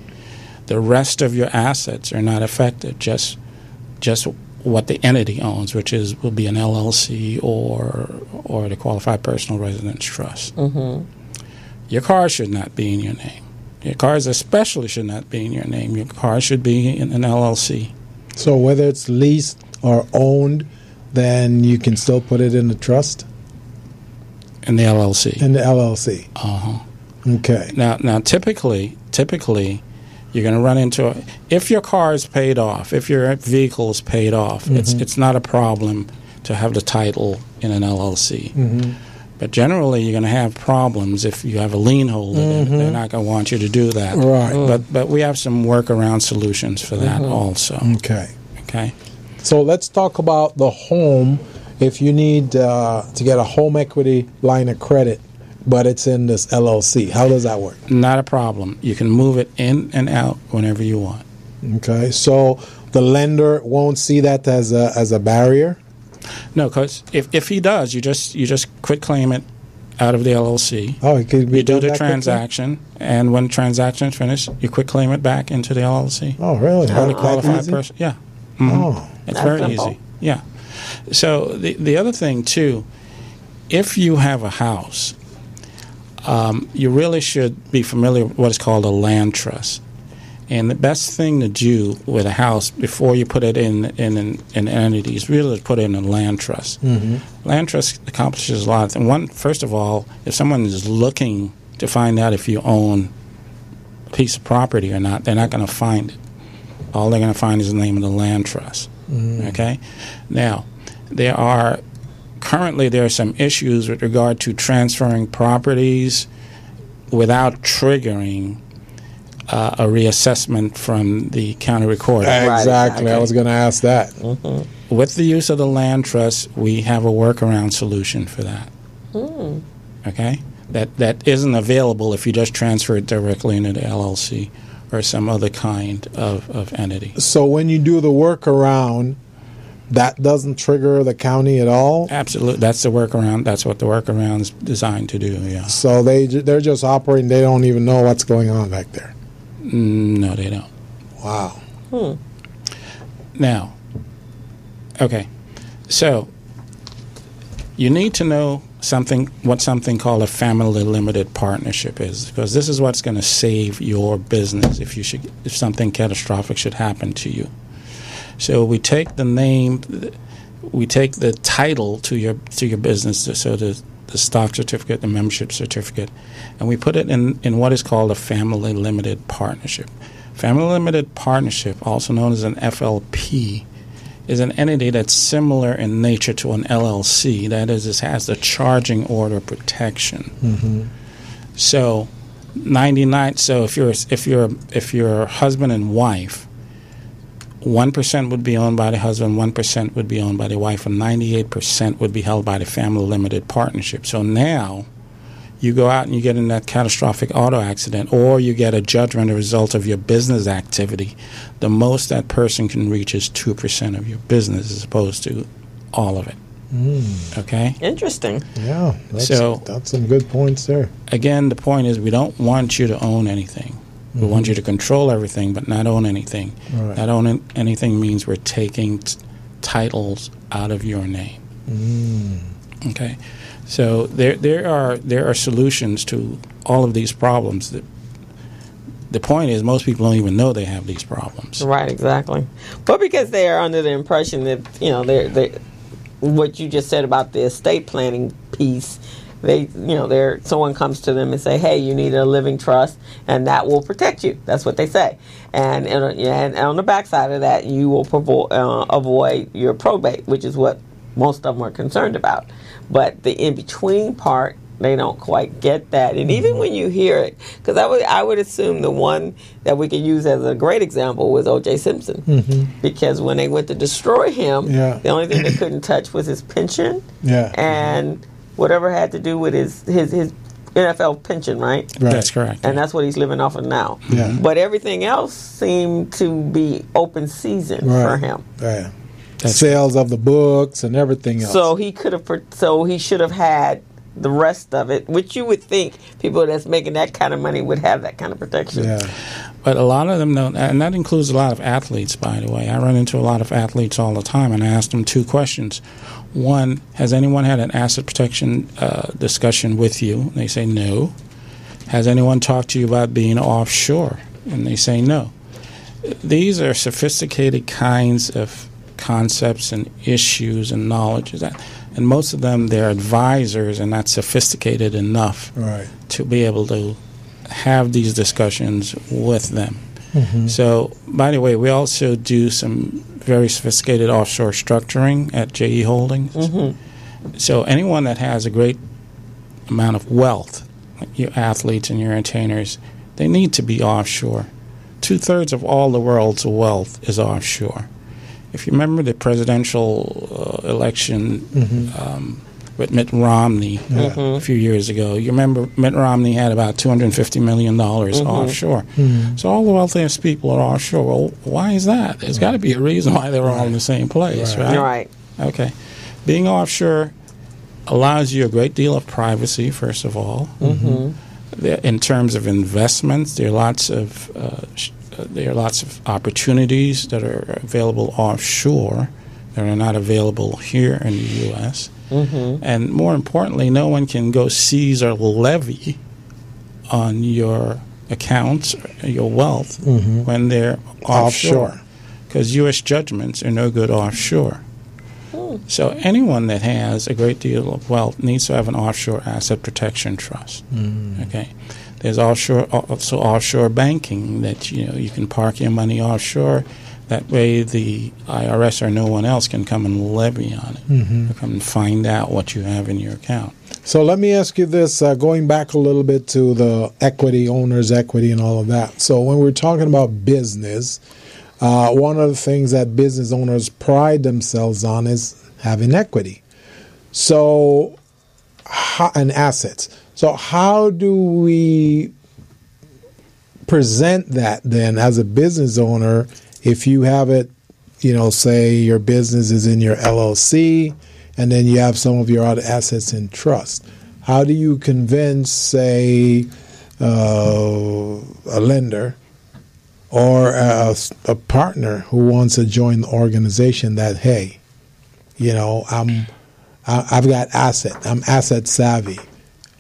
the rest of your assets are not affected. Just what the entity owns, which will be an LLC or the qualified personal residence trust. Your car should not be in your name. Your cars especially should not be in your name. Your car should be in an LLC. So whether it's leased or owned, then you can still put it in the trust? In the LLC. In the LLC. Okay. Now typically, you're going to run into if your car is paid off, if your vehicle is paid off, it's not a problem to have the title in an LLC. But generally, you're going to have problems if you have a lien holder. They're not going to want you to do that. Right. But we have some workaround solutions for that also. Okay. Okay. So let's talk about the home. If you need to get a home equity line of credit, but it's in this LLC, how does that work? Not a problem. You can move it in and out whenever you want. Okay. So the lender won't see that as a barrier? No, because if he does, you just quit claim it out of the LLC. Oh, it could be. You do the transaction, and when the transaction is finished, you quit claim it back into the LLC. Oh, really? Or the qualified person. Yeah. Oh, it's very simple. easy. Yeah. So the other thing too, if you have a house, you really should be familiar with what is called a land trust. And the best thing to do with a house before you put it in an entity is really to put it in a land trust. Land trust accomplishes a lot. And first of all, if someone is looking to find out if you own a piece of property or not, they're not going to find it. All they're going to find is the name of the land trust. Okay? Now, there are some issues with regard to transferring properties without triggering a reassessment from the county recorder. Exactly. I was going to ask that. with the use of the land trust, we have a workaround solution for that. Okay? That isn't available if you just transfer it directly into the LLC or some other kind of entity. So when you do the workaround, that doesn't trigger the county at all? Absolutely. That's the workaround. That's what the workaround is designed to do, yeah. So they're just operating, they don't even know what's going on back there? No, they don't. Wow. Now, okay, so you need to know what something called a family limited partnership is, because this is what's going to save your business if something catastrophic should happen to you. So we take the title to your business, so the stock certificate, the membership certificate, and we put it in what is called a family limited partnership. Family limited partnership, also known as an FLP, is an entity that's similar in nature to an LLC. That is, it has the charging order protection. So 99. So if you're husband and wife, 1% would be owned by the husband, 1% would be owned by the wife, and 98% would be held by the family limited partnership. So now you go out and you get in that catastrophic auto accident, or you get a judgment as a result of your business activity, the most that person can reach is 2% of your business as opposed to all of it. Okay? Interesting. Yeah, that's some good points there. Again, the point is we don't want you to own anything. We want you to control everything, but not own anything. Right. Not own anything means we're taking titles out of your name. Okay? So there are solutions to all of these problems. The point is most people don't even know they have these problems. Right, exactly. But because they are under the impression that, they what you just said about the estate planning piece, someone comes to them and say, hey, you need a living trust, and that will protect you. That's what they say. And on the backside of that, you will avoid your probate, which is what most of them are concerned about. But the in-between part, they don't quite get that. And even when you hear it, because I would assume the one that we could use as a great example was O.J. Simpson. Because when they went to destroy him, the only thing they couldn't touch was his pension and whatever had to do with his NFL pension, right? That's correct. And that's what he's living off of now. But everything else seemed to be open season for him. Right. Sales of the books and everything else. So he should have had the rest of it, which you would think people that's making that kind of money would have that kind of protection. Yeah. But a lot of them don't, and that includes a lot of athletes, by the way. I run into a lot of athletes all the time, and I ask them two questions. One, has anyone had an asset protection discussion with you? And they say no. Has anyone talked to you about being offshore? And they say no. These are sophisticated kinds of concepts and issues and knowledge, and most of them, their advisors are not sophisticated enough to be able to have these discussions with them. So, by the way, we also do some very sophisticated offshore structuring at JE Holdings. So anyone that has a great amount of wealth, like your athletes and your entertainers, they need to be offshore. 2/3 of all the world's wealth is offshore. If you remember the presidential election with Mitt Romney a few years ago, you remember Mitt Romney had about $250 million offshore. So all the wealthiest people are offshore. Well, why is that? There's got to be a reason why they're all in the same place, right? Right. Okay. Being offshore allows you a great deal of privacy, first of all. In terms of investments, there are lots of opportunities that are available offshore that are not available here in the U.S. And more importantly, no one can go seize or levy on your accounts, your wealth, when they're offshore. Because U.S. judgments are no good offshore. So anyone that has a great deal of wealth needs to have an offshore asset protection trust. Okay. There's also offshore banking that you can park your money offshore. That way the IRS or no one else can come and levy on it. Come and find out what you have in your account. So let me ask you this, going back a little bit to the equity, owner's equity and all of that. So when we're talking about business, one of the things that business owners pride themselves on is having equity. So, and assets. So how do we present that then as a business owner if you have it, say your business is in your LLC and then you have some of your other assets in trust? How do you convince, say, a lender or a partner who wants to join the organization that, hey, I've got assets. I'm asset savvy.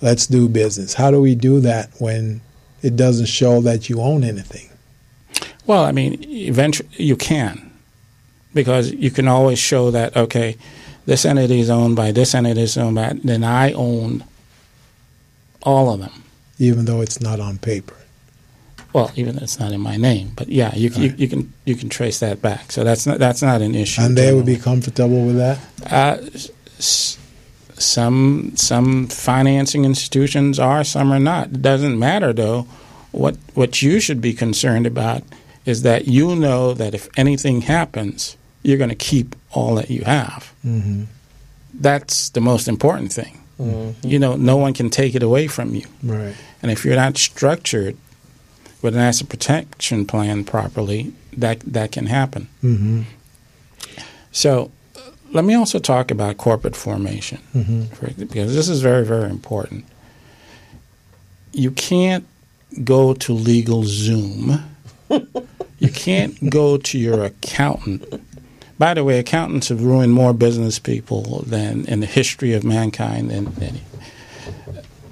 Let's do business. How do we do that when it doesn't show that you own anything? Well, eventually you can, because you can always show that, okay, this entity is owned by this entity is owned by, then I own all of them. Even though it's not on paper. Well, even though it's not in my name, but yeah, you can trace that back. So that's not an issue. And they would be comfortable with that? Some financing institutions are, some are not. It doesn't matter though. What you should be concerned about is that you know that if anything happens, you're going to keep all that you have. Mm-hmm. That's the most important thing. Mm-hmm. No one can take it away from you. Right. And if you're not structured with an asset protection plan properly, that can happen. Mm-hmm. So let me also talk about corporate formation, because this is very, very important. You can't go to LegalZoom. You can't go to your accountant. By the way, accountants have ruined more business people than in the history of mankind.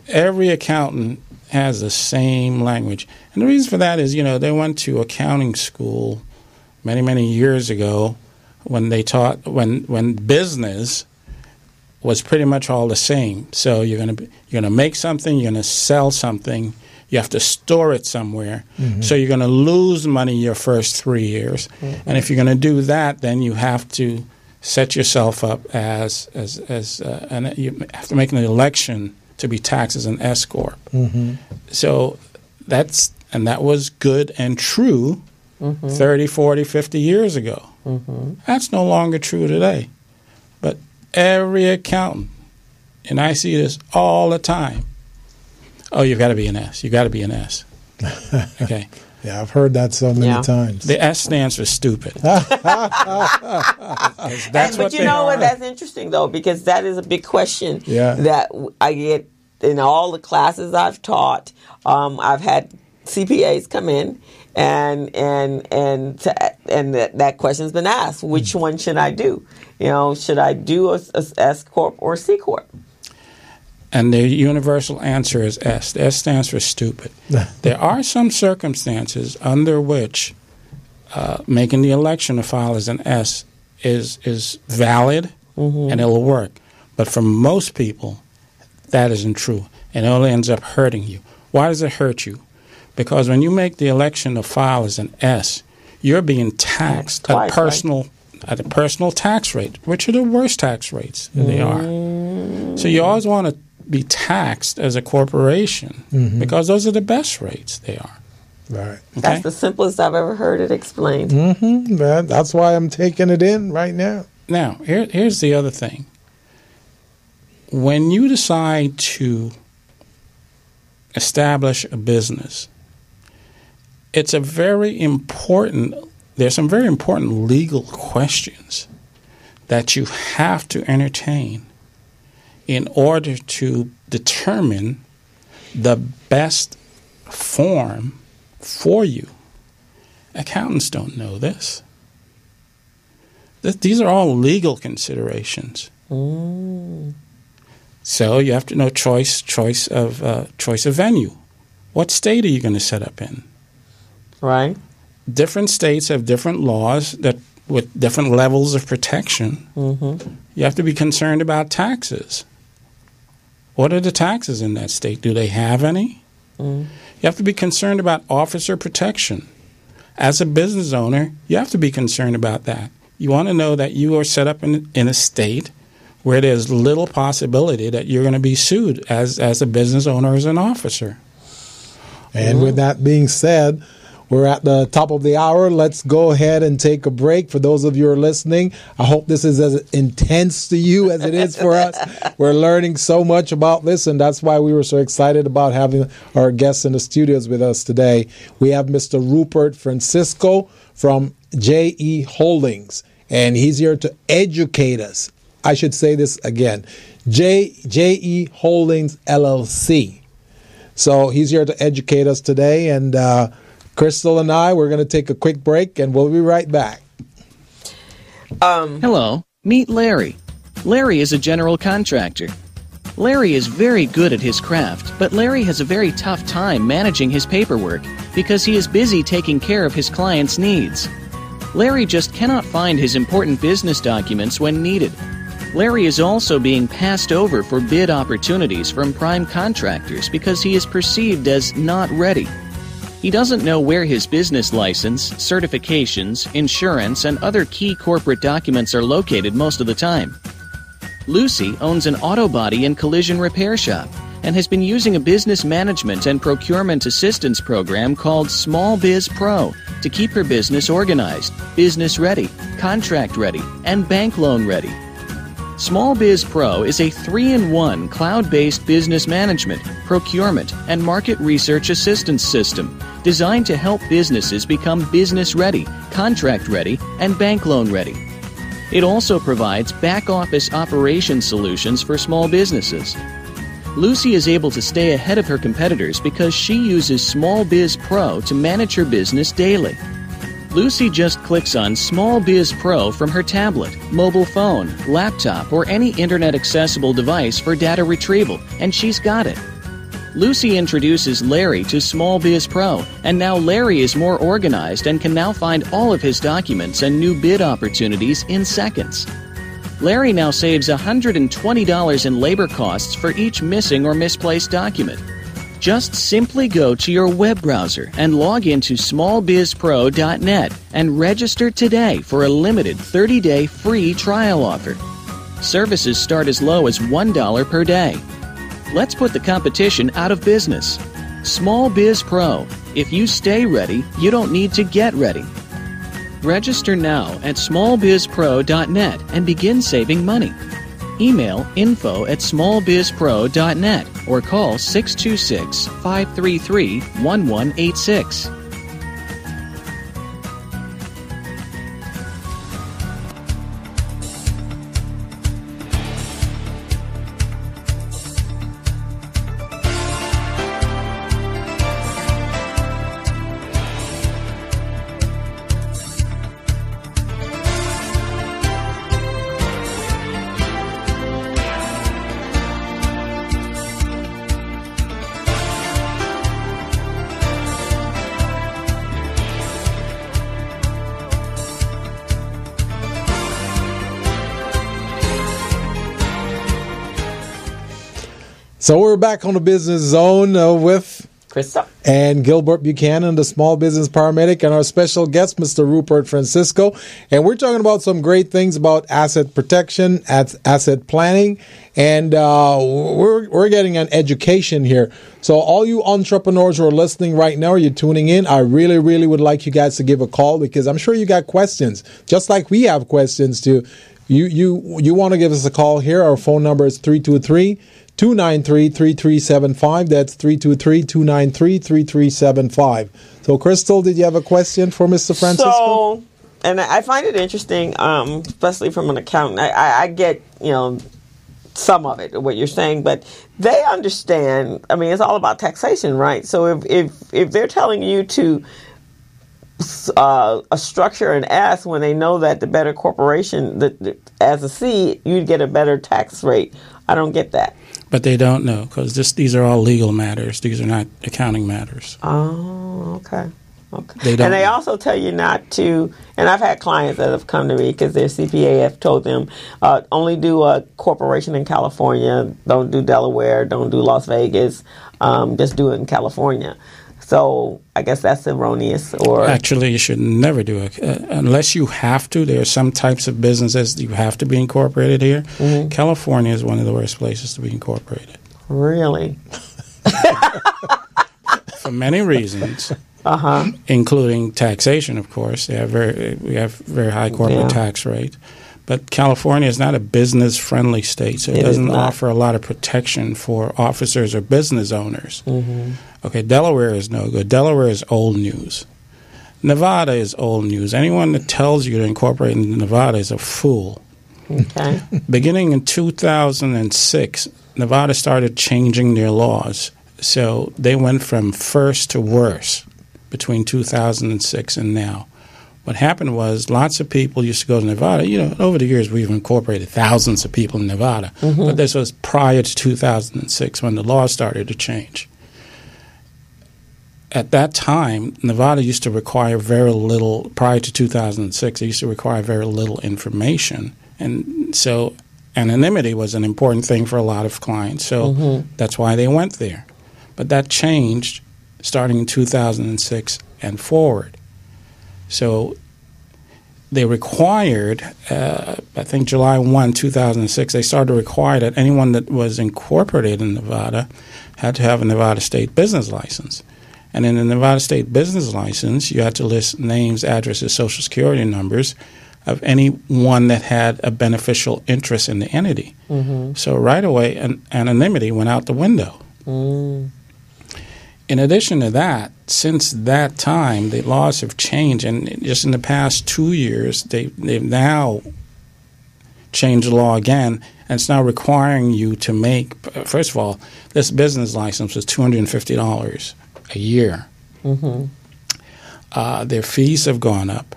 Every accountant has the same language. And the reason for that is, they went to accounting school many, many years ago when they taught, when business was pretty much all the same. So you're going to make something, you're going to sell something, you have to store it somewhere. Mm-hmm. So you're going to lose money your first 3 years. Mm-hmm. And if you're going to do that, then you have to set yourself up and you have to make an election to be taxed as an S corp. Mm-hmm. So that was good and true 30, 40, 50 years ago. Mm-hmm. That's no longer true today. But every accountant, and I see this all the time, you've got to be an S. You've got to be an S. Okay. Yeah, I've heard that so many times. The S stands for stupid. But you know what? That's interesting, though, because that is a big question that I get in all the classes I've taught. I've had CPAs come in, and that question's been asked: which one should I do? Should I do a S corp or C corp? And the universal answer is S. The S stands for stupid. There are some circumstances under which making the election to file as an S is valid and it'll work. But for most people, that isn't true. And it only ends up hurting you. Why does it hurt you? Because when you make the election to file as an S, you're being taxed at a personal tax rate, which are the worst tax rates they are. So you always want to be taxed as a corporation because those are the best rates they are. Right. Okay? That's the simplest I've ever heard it explained. That's why I'm taking it in right now. Now, here's the other thing. When you decide to establish a business, there's some very important legal questions that you have to entertain in order to determine the best form for you. Accountants don't know this. These are all legal considerations. So you have to know choice of venue. What state are you going to set up in? Right. Different states have different laws that with different levels of protection. You have to be concerned about taxes. What are the taxes in that state? Do they have any? You have to be concerned about officer protection. As a business owner, you have to be concerned about that. You want to know that you are set up in a state where there's little possibility that you're going to be sued as a business owner or as an officer. And with that being said, We're at the top of the hour. Let's go ahead and take a break. For those of you who are listening, I hope this is as intense to you as it is for us. We're learning so much about this, and that's why we were so excited about having our guests in the studios with us today. We have Mr. Rubert Francisco from JE Holdings, and he's here to educate us. I should say this again. JE Holdings LLC. So he's here to educate us today, and Crystal and I, we're going to take a quick break, and we'll be right back. Hello, meet Larry. Larry is a general contractor. Larry is very good at his craft, but Larry has a very tough time managing his paperwork because he is busy taking care of his clients' needs. Larry just cannot find his important business documents when needed. Larry is also being passed over for bid opportunities from prime contractors because he is perceived as not ready. He doesn't know where his business license, certifications, insurance, and other key corporate documents are located most of the time. Lucy owns an auto body and collision repair shop and has been using a business management and procurement assistance program called Small Biz Pro to keep her business organized, business ready, contract ready, and bank loan ready. Small Biz Pro is a 3-in-1 cloud-based business management, procurement, and market research assistance system designed to help businesses become business ready, contract ready, and bank loan ready. It also provides back-office operation solutions for small businesses. Lucy is able to stay ahead of her competitors because she uses Small Biz Pro to manage her business daily. Lucy just clicks on Small Biz Pro from her tablet, mobile phone, laptop, or any internet-accessible device for data retrieval, and she's got it. Lucy introduces Larry to Small Biz Pro, and now Larry is more organized and can now find all of his documents and new bid opportunities in seconds. Larry now saves $120 in labor costs for each missing or misplaced document. Just simply go to your web browser and log into smallbizpro.net and register today for a limited 30-day free trial offer. Services start as low as $1 per day. Let's put the competition out of business. Small Biz Pro. If you stay ready, you don't need to get ready. Register now at smallbizpro.net and begin saving money. Email info@smallbizpro.net or call 626-533-1186. So we're back on the Business Zone with Krista and Gilbert Buchanan, the small business paramedic, and our special guest, Mr. Rubert Francisco. And we're talking about some great things about asset protection, asset planning, and we're getting an education here. So all you entrepreneurs who are listening right now, or you're tuning in, I really, really would like you guys to give a call because I'm sure you got questions, just like we have questions too. You want to give us a call here. Our phone number is 323-293-3375. That's 323-293-3375. So, Crystal, did you have a question for Mr. Francisco? So, and I find it interesting, especially from an accountant. I get, some of it, what you're saying, but they understand. I mean, it's all about taxation, right? So if they're telling you to a structure an S when they know that the better corporation, as a C, you'd get a better tax rate. I don't get that. But they don't know because these are all legal matters. These are not accounting matters. Oh, okay. They don't. And they also tell you not to, and I've had clients that have come to me because their CPA have told them, only do a corporation in California, don't do Delaware, don't do Las Vegas, just do it in California. So I guess that's erroneous. Or actually, you should never do it unless you have to. There are some types of businesses you have to be incorporated here. Mm-hmm. California is one of the worst places to be incorporated. Really? For many reasons. including taxation, of course. We have very high corporate tax rate. But California is not a business-friendly state, so it doesn't offer a lot of protection for officers or business owners. Okay, Delaware is no good. Delaware is old news. Nevada is old news. Anyone that tells you to incorporate in Nevada is a fool. Okay. Beginning in 2006, Nevada started changing their laws. So they went from first to worse between 2006 and now. What happened was lots of people used to go to Nevada. You know, over the years we've incorporated thousands of people in Nevada. But this was prior to 2006 when the law started to change. At that time, Nevada used to require very little, prior to 2006, it used to require very little information. And so anonymity was an important thing for a lot of clients. So that's why they went there. But that changed starting in 2006 and forward. So they required, I think July 1, 2006, they started to require that anyone that was incorporated in Nevada had to have a Nevada state business license. And in the Nevada state business license, you had to list names, addresses, social security numbers of anyone that had a beneficial interest in the entity. So right away, anonymity went out the window. In addition to that, since that time, the laws have changed. And just in the past 2 years, they've now changed the law again. And it's now requiring you to make, first of all, this business license was $250 a year. Their fees have gone up,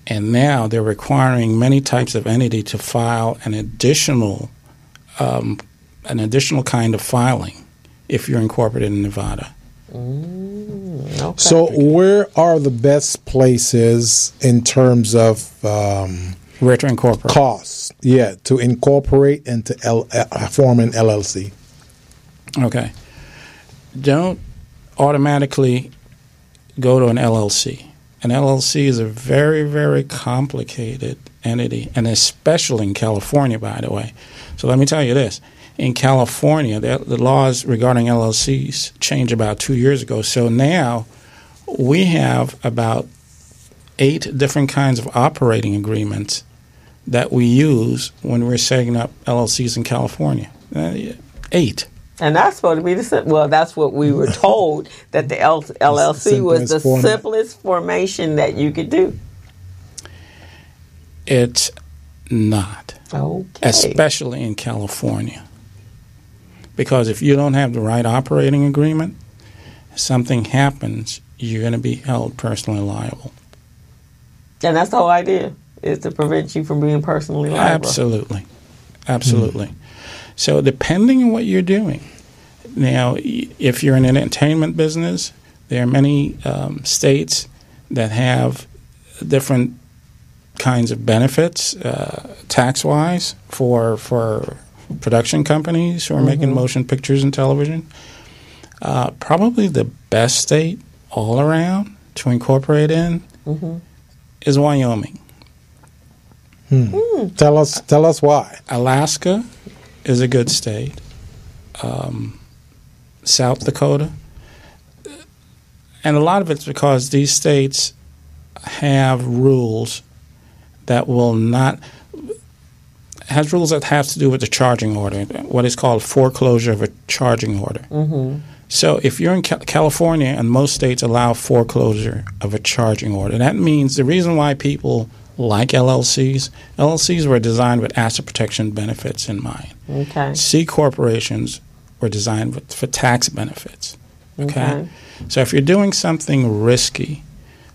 and now they're requiring many types of entity to file an additional kind of filing if you're incorporated in Nevada. Okay. So where are the best places in terms of where to incorporate? Costs, to incorporate and to form an LLC? Okay. Don't automatically go to an LLC. An LLC is a very, very complicated entity, and especially in California, by the way. So let me tell you this. In California, the laws regarding LLCs changed about 2 years ago. So now we have about 8 different kinds of operating agreements that we use when we're setting up LLCs in California. 8. And that's supposed to be that's what we were told, that the LLC was the simplest formation that you could do. It's not. Okay. Especially in California. Because if you don't have the right operating agreement, something happens, you're going to be held personally liable. And that's the whole idea, is to prevent you from being personally liable. Absolutely. So depending on what you're doing, now if you're in an entertainment business, there are many states that have different kinds of benefits tax-wise for production companies who are making motion pictures and television. Probably the best state all around to incorporate in is Wyoming. Tell us why. Alaska is a good state. South Dakota. And a lot of it's because these states have rules that has rules that have to do with the charging order, what is called foreclosure of a charging order. So if you're in California, and most states allow foreclosure of a charging order, that means the reason why people like LLCs were designed with asset protection benefits in mind. Okay. C corporations were designed for tax benefits. Okay. So if you're doing something risky,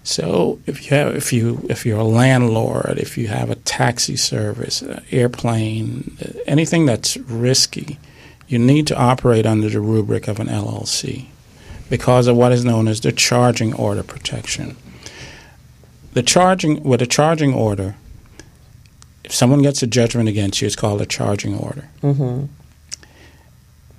so if you're a landlord, if you have a taxi service, an airplane, anything that's risky, you need to operate under the rubric of an LLC because of what is known as the charging order protection. With a charging order, if someone gets a judgment against you, it's called a charging order.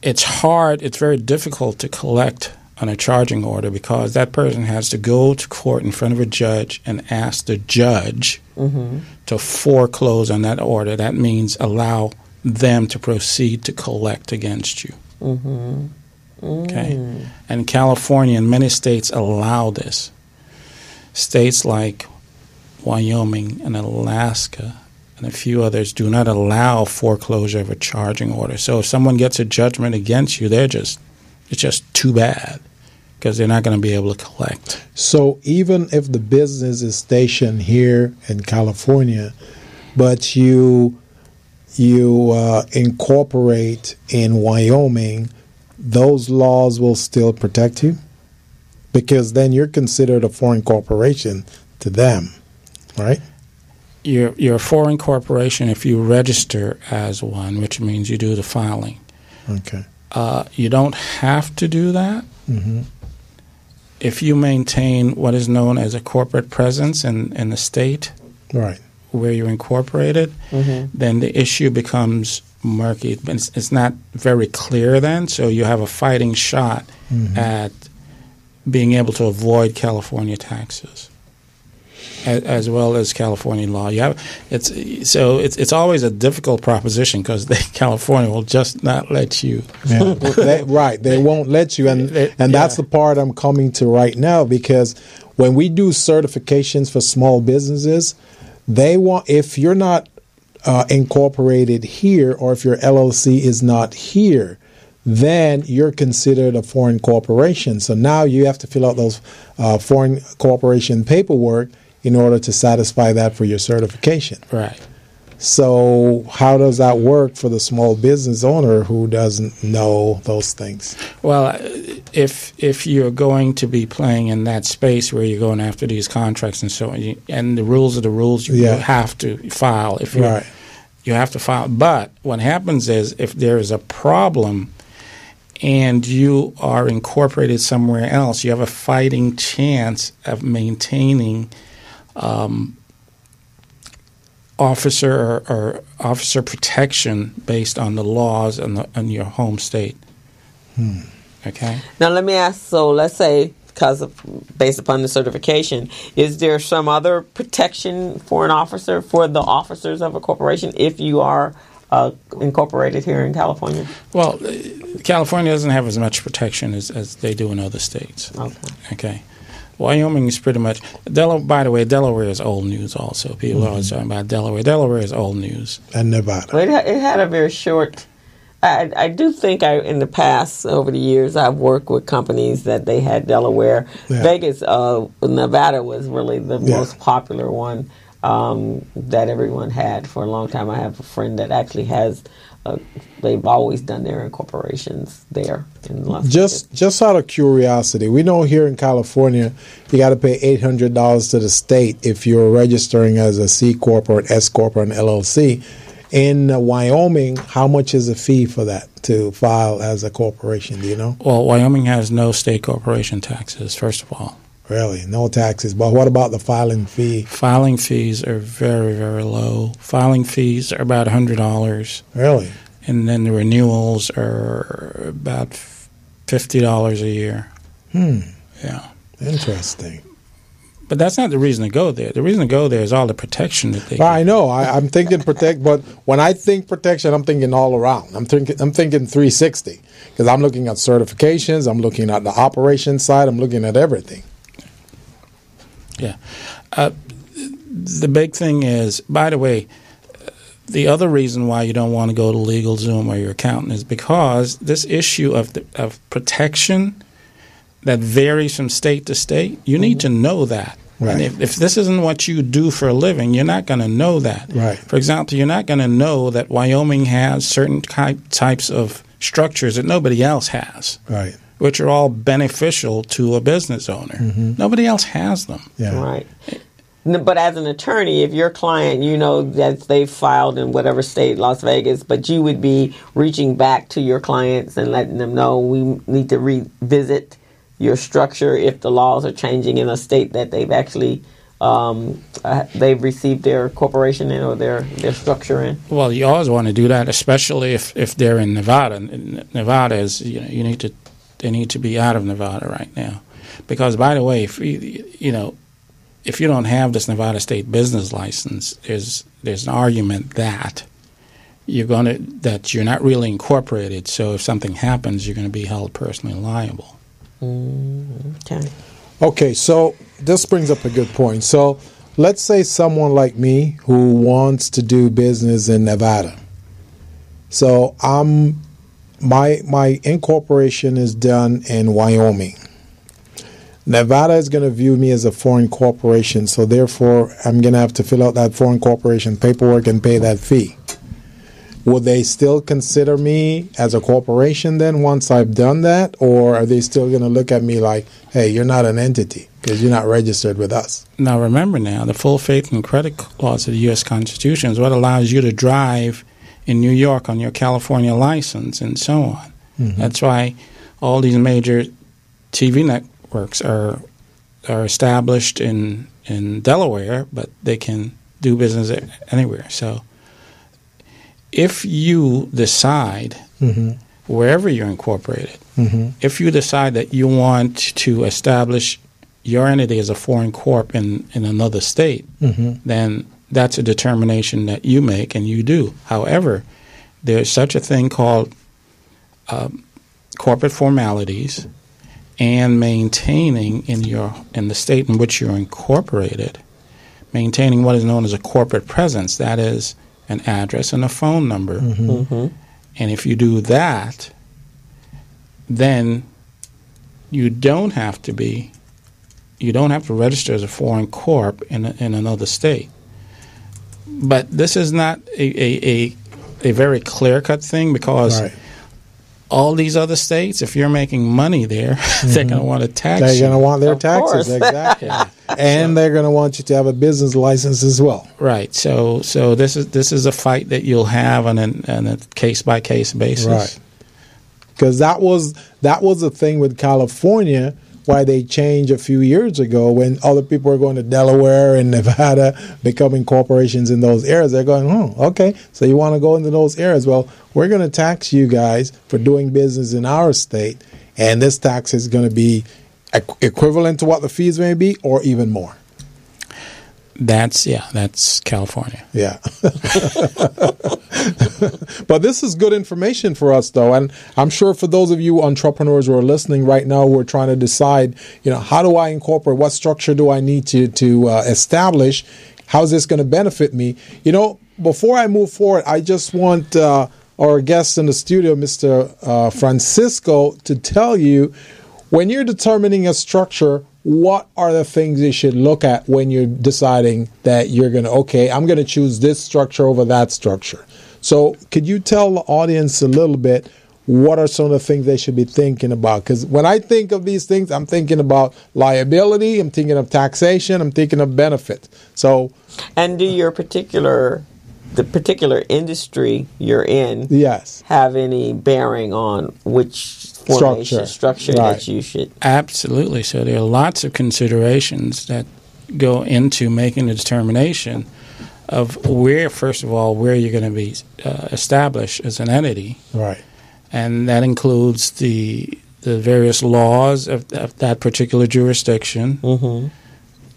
It's very difficult to collect on a charging order because that person has to go to court in front of a judge and ask the judge to foreclose on that order. That means allow them to proceed to collect against you. Okay, and California and many states allow this. States like Wyoming and Alaska and a few others do not allow foreclosure of a charging order. So if someone gets a judgment against you, it's just too bad because they're not going to be able to collect. So even if the business is stationed here in California, but you incorporate in Wyoming, those laws will still protect you? Because then you're considered a foreign corporation to them, right? You're a foreign corporation if you register as one, which means you do the filing. Okay. You don't have to do that. Mm-hmm. If you maintain what is known as a corporate presence in the state Right. where you're incorporated, then the issue becomes murky. It's not very clear then, so you have a fighting shot at being able to avoid California taxes as well as California law. It's always a difficult proposition because California will just not let you. Yeah. They won't let you, and that's the part I'm coming to right now, because when we do certifications for small businesses, they want, if you're not incorporated here, or if your LLC is not here, then you're considered a foreign corporation. So now you have to fill out those foreign corporation paperwork in order to satisfy that for your certification. Right. So how does that work for the small business owner who doesn't know those things? Well, if you're going to be playing in that space where you're going after these contracts and so on, and the rules are the rules, you have to file. You have to file. But what happens is if there is a problem and you are incorporated somewhere else, you have a fighting chance of maintaining officer protection based on the laws in your home state. Okay. Now let me ask. So let's say, based upon the certification, is there some other protection for an officer, for the officers of a corporation, if you are incorporated here in California? Well, California doesn't have as much protection as they do in other states. Okay. Wyoming is pretty much by the way, Delaware is old news also. People are always talking about Delaware. Delaware is old news. And Nevada. Well, it had a very short. I do think in the past, over the years, I've worked with companies that they had Delaware. Yeah. Vegas, Nevada was really the most popular one that everyone had for a long time. I have a friend that actually has. They've always done their incorporations there in Las Vegas. Just out of curiosity, we know here in California you got to pay $800 to the state if you're registering as a C Corp or an S Corp or an LLC. In Wyoming, how much is the fee for that to file as a corporation? Do you know? Well, Wyoming has no state corporation taxes, first of all. Really? No taxes. But what about the filing fee? Filing fees are very, very low. Filing fees are about $100. Really? And then the renewals are about $50 a year. Yeah. Interesting. But that's not the reason to go there. The reason to go there is all the protection that they get. I know. I'm thinking protect, but when I think protection, I'm thinking all around. I'm thinking 360 because I'm looking at certifications. I'm looking at the operations side. I'm looking at everything. Yeah. The big thing is, by the way, the other reason why you don't want to go to LegalZoom or your accountant is because this issue of protection that varies from state to state, you need to know that. Right. And if this isn't what you do for a living, you're not going to know that. Right. For example, you're not going to know that Wyoming has certain types of structures that nobody else has. Right. Which are all beneficial to a business owner. Nobody else has them. Yeah. Right. But as an attorney, if your client, you know that they filed in whatever state, Las Vegas, but you would be reaching back to your clients and letting them know we need to revisit your structure if the laws are changing in a state that they've actually they've received their corporation in or their structure in. Well, you always want to do that, especially if they're in Nevada. Nevada is they need to be out of Nevada right now, because by the way, if you don't have this Nevada state business license, there's an argument that that you're not really incorporated. So if something happens, you're going to be held personally liable. Okay. Okay, so this brings up a good point. So let's say someone like me who wants to do business in Nevada. So my incorporation is done in Wyoming. Nevada is going to view me as a foreign corporation, so therefore I'm going to have to fill out that foreign corporation paperwork and pay that fee. Would they still consider me as a corporation then once I've done that, or are they still going to look at me like, hey, you're not an entity because you're not registered with us? Now remember the full faith and credit clause of the U.S. Constitution is what allows you to drive in New York on your California license and so on. Mm-hmm. That's why all these major TV networks are established in Delaware, but they can do business anywhere. So if you decide, wherever you're incorporated, if you decide that you want to establish your entity as a foreign corp in another state, then that's a determination that you make and you do. However, there's such a thing called corporate formalities and maintaining in the state in which you're incorporated, maintaining what is known as a corporate presence. That is an address and a phone number. And if you do that, then you don't have to register as a foreign corp in another state. But this is not a very clear-cut thing, because all these other states, if you're making money there, they're going to want to tax you. They're going to want their taxes, exactly. And they're going to want you to have a business license as well. Right. So this is a fight that you'll have on a case-by-case basis. Right. Because that was the thing with California, why they changed a few years ago when other people were going to Delaware and Nevada, becoming corporations in those areas. They're going, okay, so you want to go into those areas. Well, we're going to tax you guys for doing business in our state, and this tax is going to be equivalent to what the fees may be or even more. That's California. Yeah. But this is good information for us, though. And I'm sure for those of you entrepreneurs who are listening right now, who are trying to decide, how do I incorporate? What structure do I need to establish? How's this going to benefit me? Before I move forward, I just want our guest in the studio, Mr. Francisco, to tell you, when you're determining a structure, what are the things you should look at when you're deciding that you're going to, I'm going to choose this structure over that structure? So could you tell the audience a little bit, what are some of the things they should be thinking about? Because when I think of these things, I'm thinking about liability, I'm thinking of taxation, I'm thinking of benefit. So, and do the particular industry you're in have any bearing on which structure that you should? Absolutely. So there are lots of considerations that go into making a determination of where you're going to be established as an entity. Right. And that includes the various laws of that particular jurisdiction,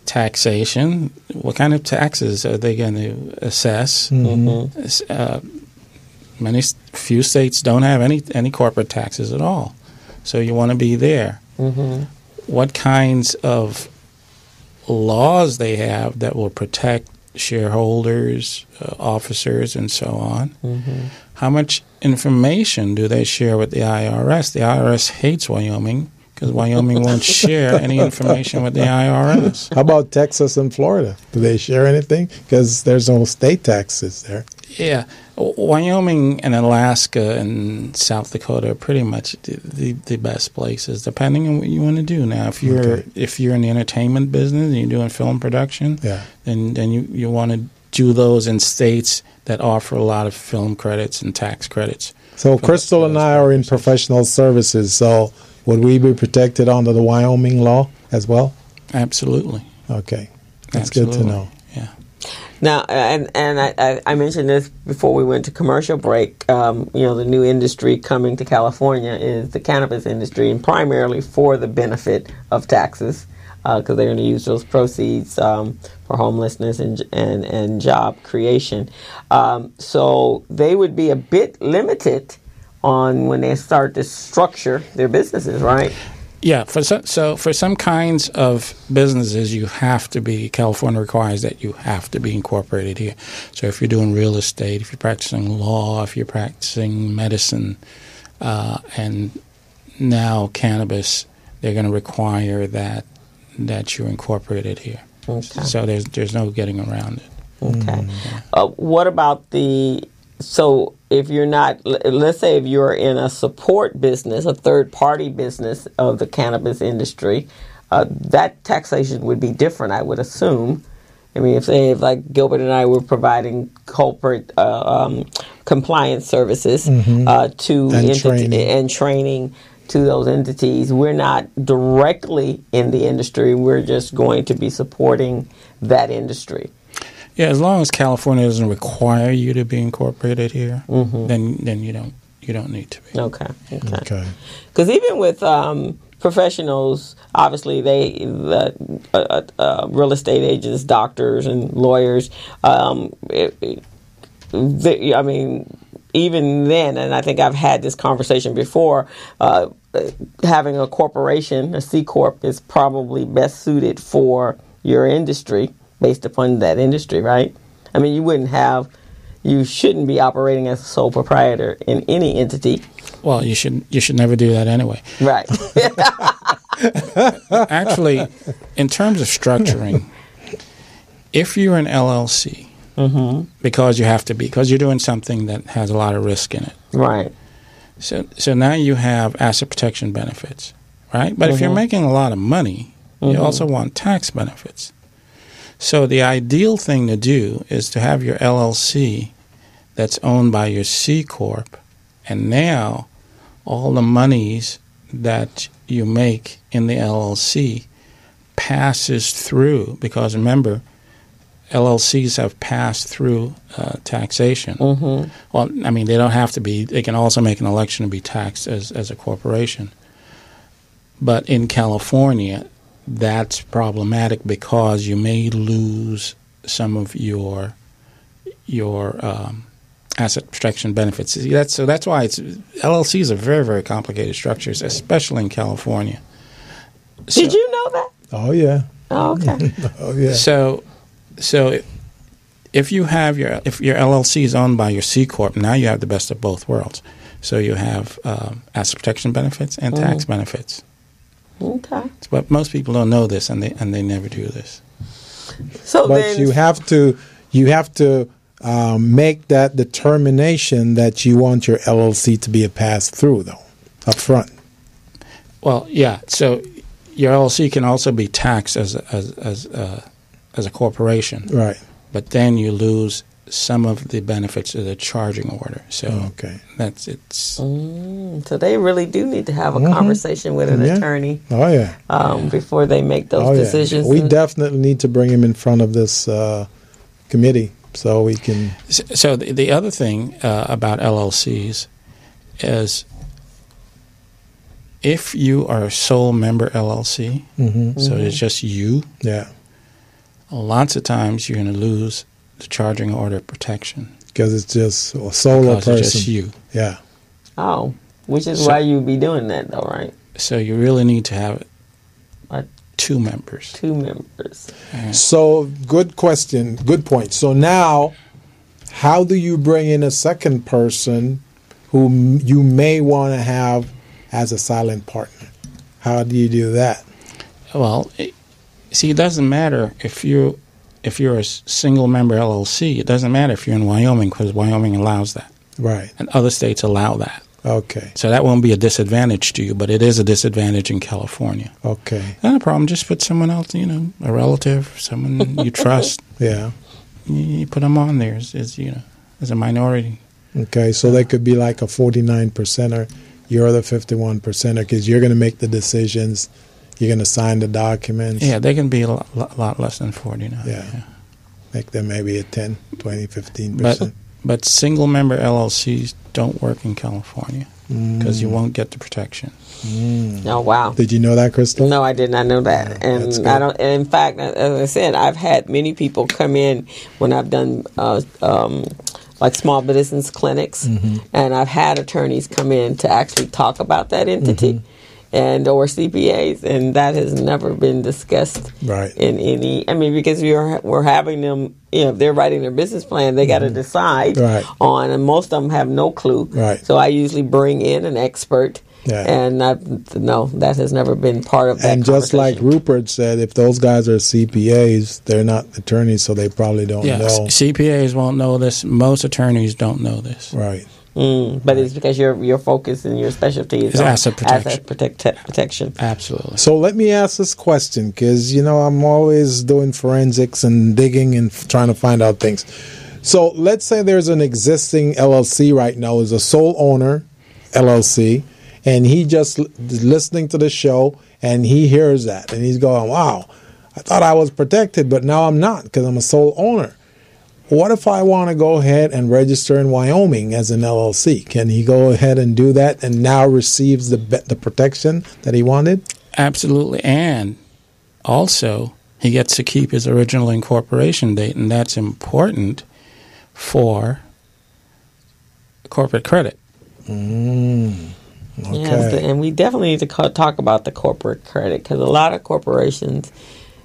taxation, what kind of taxes are they going to assess? Few states don't have any corporate taxes at all, so you want to be there. What kinds of laws they have that will protect shareholders, officers, and so on. How much information do they share with the IRS? The IRS hates Wyoming because Wyoming won't share any information with the IRS. How about Texas and Florida? Do they share anything? Because there's no state taxes there. Yeah. Wyoming and Alaska and South Dakota are pretty much the best places, depending on what you want to do. Now, if you're in the entertainment business and you're doing film production, then you want to do those in states that offer a lot of film credits and tax credits. So Crystal and I are in professional services, so would we be protected under the Wyoming law as well? Absolutely. Okay. That's good to know. Yeah. Now, and I mentioned this before we went to commercial break. The new industry coming to California is the cannabis industry, and primarily for the benefit of taxes. because they're going to use those proceeds for homelessness and job creation. So they would be a bit limited on when they start to structure their businesses, right? Yeah, for some kinds of businesses, you have to be. California requires that you have to be incorporated here. So if you're doing real estate, if you're practicing law, if you're practicing medicine, and now cannabis, they're going to require that you're incorporated here. Okay. So there's no getting around it. Okay. What about so if you're not, let's say if you're in a support business, a third-party business of the cannabis industry, that taxation would be different, I would assume. I mean, if like Gilbert and I were providing corporate compliance services to entities and training to those entities, we're not directly in the industry. We're just going to be supporting that industry. Yeah, as long as California doesn't require you to be incorporated here, then you don't need to be. Okay. Because even with professionals, obviously real estate agents, doctors, and lawyers. I mean, even then, and I think I've had this conversation before. Having a corporation, a C corp, is probably best suited for your industry. Based upon that industry, right? I mean, you shouldn't be operating as a sole proprietor in any entity. Well, you should never do that anyway. Right. Actually, in terms of structuring, if you're an LLC, because you have to be, because you're doing something that has a lot of risk in it. Right. So now you have asset protection benefits, right? But if you're making a lot of money, you also want tax benefits. So the ideal thing to do is to have your LLC that's owned by your C Corp, and now all the monies that you make in the LLC passes through, because remember, LLCs have passed through taxation. Well, I mean, they don't have to be. They can also make an election to be taxed as a corporation. But in California, that's problematic because you may lose some of your asset protection benefits. See, that's why LLCs are very, very complicated structures, especially in California. Did you know that? Oh yeah. Oh, okay. Oh yeah. So if your LLC is owned by your C corp, now you have the best of both worlds. So you have asset protection benefits and tax benefits. Okay. But most people don't know this, and they never do this. So but then you have to make that determination that you want your LLC to be a pass through, though, up front. Well, yeah. So your LLC can also be taxed as a corporation, right? But then you lose some of the benefits of the charging order. So that's it. So they really do need to have a conversation with an attorney. Oh yeah. Before they make those decisions. We definitely need to bring him in front of this committee so we can. So the other thing about LLCs is if you are a sole member LLC, so it's just you. Yeah. Lots of times you're going to lose the charging order protection. Because it's just a solo person. It's just you. Yeah. Oh, which is why you'd be doing that, though, right? So you really need to have two members. Two members. So good question. Good point. So now, how do you bring in a second person who you may want to have as a silent partner? How do you do that? Well, see, it doesn't matter if you're a single member LLC. It doesn't matter if you're in Wyoming, because Wyoming allows that. Right. And other states allow that. Okay. So that won't be a disadvantage to you, but it is a disadvantage in California. Okay. Not a problem. Just put someone else, a relative, someone you trust. Yeah. You put them on there as a minority. Okay, so they could be like a 49%er. You're the 51%er because you're going to make the decisions. You're going to sign the documents. Yeah, they can be a lot less than 49. Yeah. Make them maybe a 10, 20, 15%. But single-member LLCs don't work in California. because you won't get the protection. Oh, wow. Did you know that, Crystal? No, I did not know that. Yeah, that's And good. I don't. And in fact, as I said, I've had many people come in when I've done like small business clinics, and I've had attorneys come in to actually talk about that entity and or CPAs, and that has never been discussed Right. in any. I mean, because we're having them. You know, if they're writing their business plan, they got to decide Right. on, and most of them have no clue. Right. So I usually bring in an expert. Yeah. And no, that has never been part of that. And just like conversation. Rupert said, if those guys are CPAs, they're not attorneys, so they probably don't Yeah, know. CPAs won't know this. Most attorneys don't know this. Right. But it's because your focus and your specialty is It's on asset protection. protection. Absolutely. So let me ask this question, because, I'm always doing forensics and digging and trying to find out things. So let's say there's an existing LLC right now, is a sole owner LLC, and he just is listening to the show, and he hears that, and he's going, wow, I thought I was protected, but now I'm not because I'm a sole owner. What if I want to go ahead and register in Wyoming as an LLC? Can he go ahead and do that and now receives the protection that he wanted? Absolutely. And also, he gets to keep his original incorporation date, and that's important for corporate credit. Okay. Yes, and we definitely need to talk about the corporate credit, because a lot of corporations,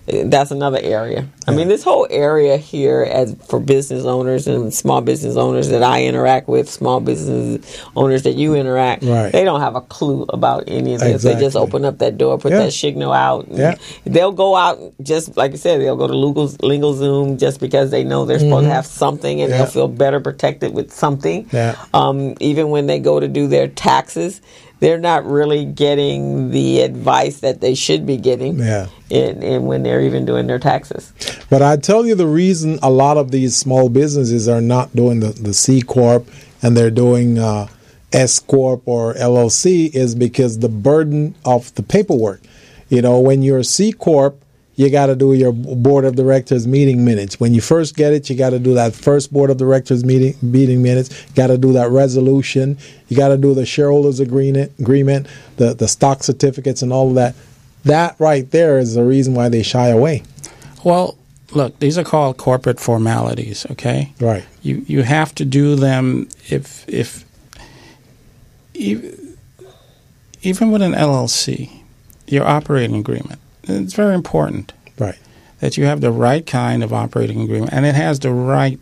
that's another area. I mean, this whole area here for business owners and small business owners that I interact with, small business owners that you interact, Right. they don't have a clue about any of this. Exactly. They just open up that door, put that signal out. And they'll go out, just like you said, they'll go to LegalZoom just because they know they're supposed to have something, and they'll feel better protected with something. Yeah. Even when they go to do their taxes, they're not really getting the advice that they should be getting in when they're even doing their taxes. But I tell you, the reason a lot of these small businesses are not doing the C Corp and they're doing S Corp or LLC is because the burden of the paperwork. When you're a C Corp, you got to do your board of directors meeting minutes. When you first get it, you got to do that first board of directors meeting minutes. Got to do that resolution. You got to do the shareholders agreement, the stock certificates, and all of that. That right there is the reason why they shy away. Well, look, these are called corporate formalities, okay? Right. You have to do them if even with an LLC, your operating agreement. It's very important, right, that you have the right kind of operating agreement, and it has the right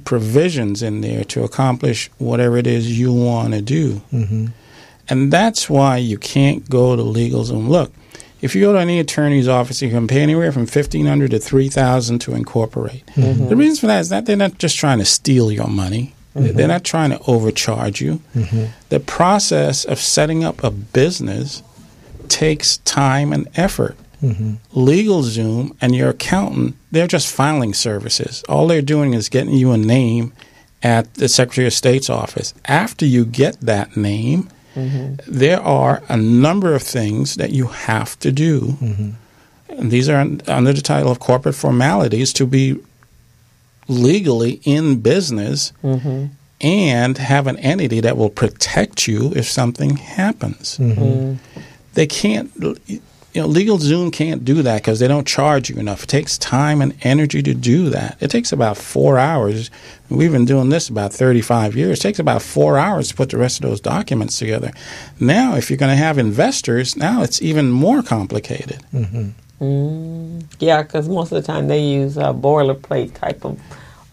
provisions in there to accomplish whatever it is you want to do. And that's why you can't go to LegalZoom. Look, if you go to any attorney's office, you can pay anywhere from $1,500 to $3,000 to incorporate. The reason for that is that they're not just trying to steal your money. They're not trying to overcharge you. The process of setting up a business takes time and effort. LegalZoom and your accountant, they're just filing services. All they're doing is getting you a name at the Secretary of State's office. After you get that name, there are a number of things that you have to do. And these are under the title of corporate formalities to be legally in business and have an entity that will protect you if something happens. They can't, LegalZoom can't do that because they don't charge you enough. It takes time and energy to do that. It takes about 4 hours. We've been doing this about 35 years. It takes about 4 hours to put the rest of those documents together. Now, if you're going to have investors, now it's even more complicated. Yeah, because most of the time they use boilerplate type of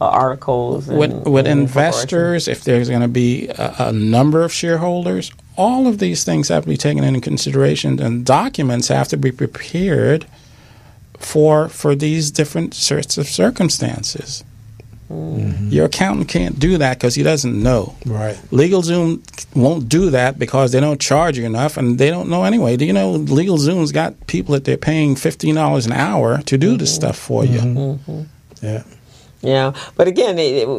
articles. With investors, if there's going to be a number of shareholders, all of these things have to be taken into consideration, and documents have to be prepared for these different sorts of circumstances. Your accountant can't do that because he doesn't know. Right. LegalZoom won't do that because they don't charge you enough, and they don't know anyway. Do you know LegalZoom's got people that they're paying $15 an hour to do this stuff for you? Yeah. Yeah, but again,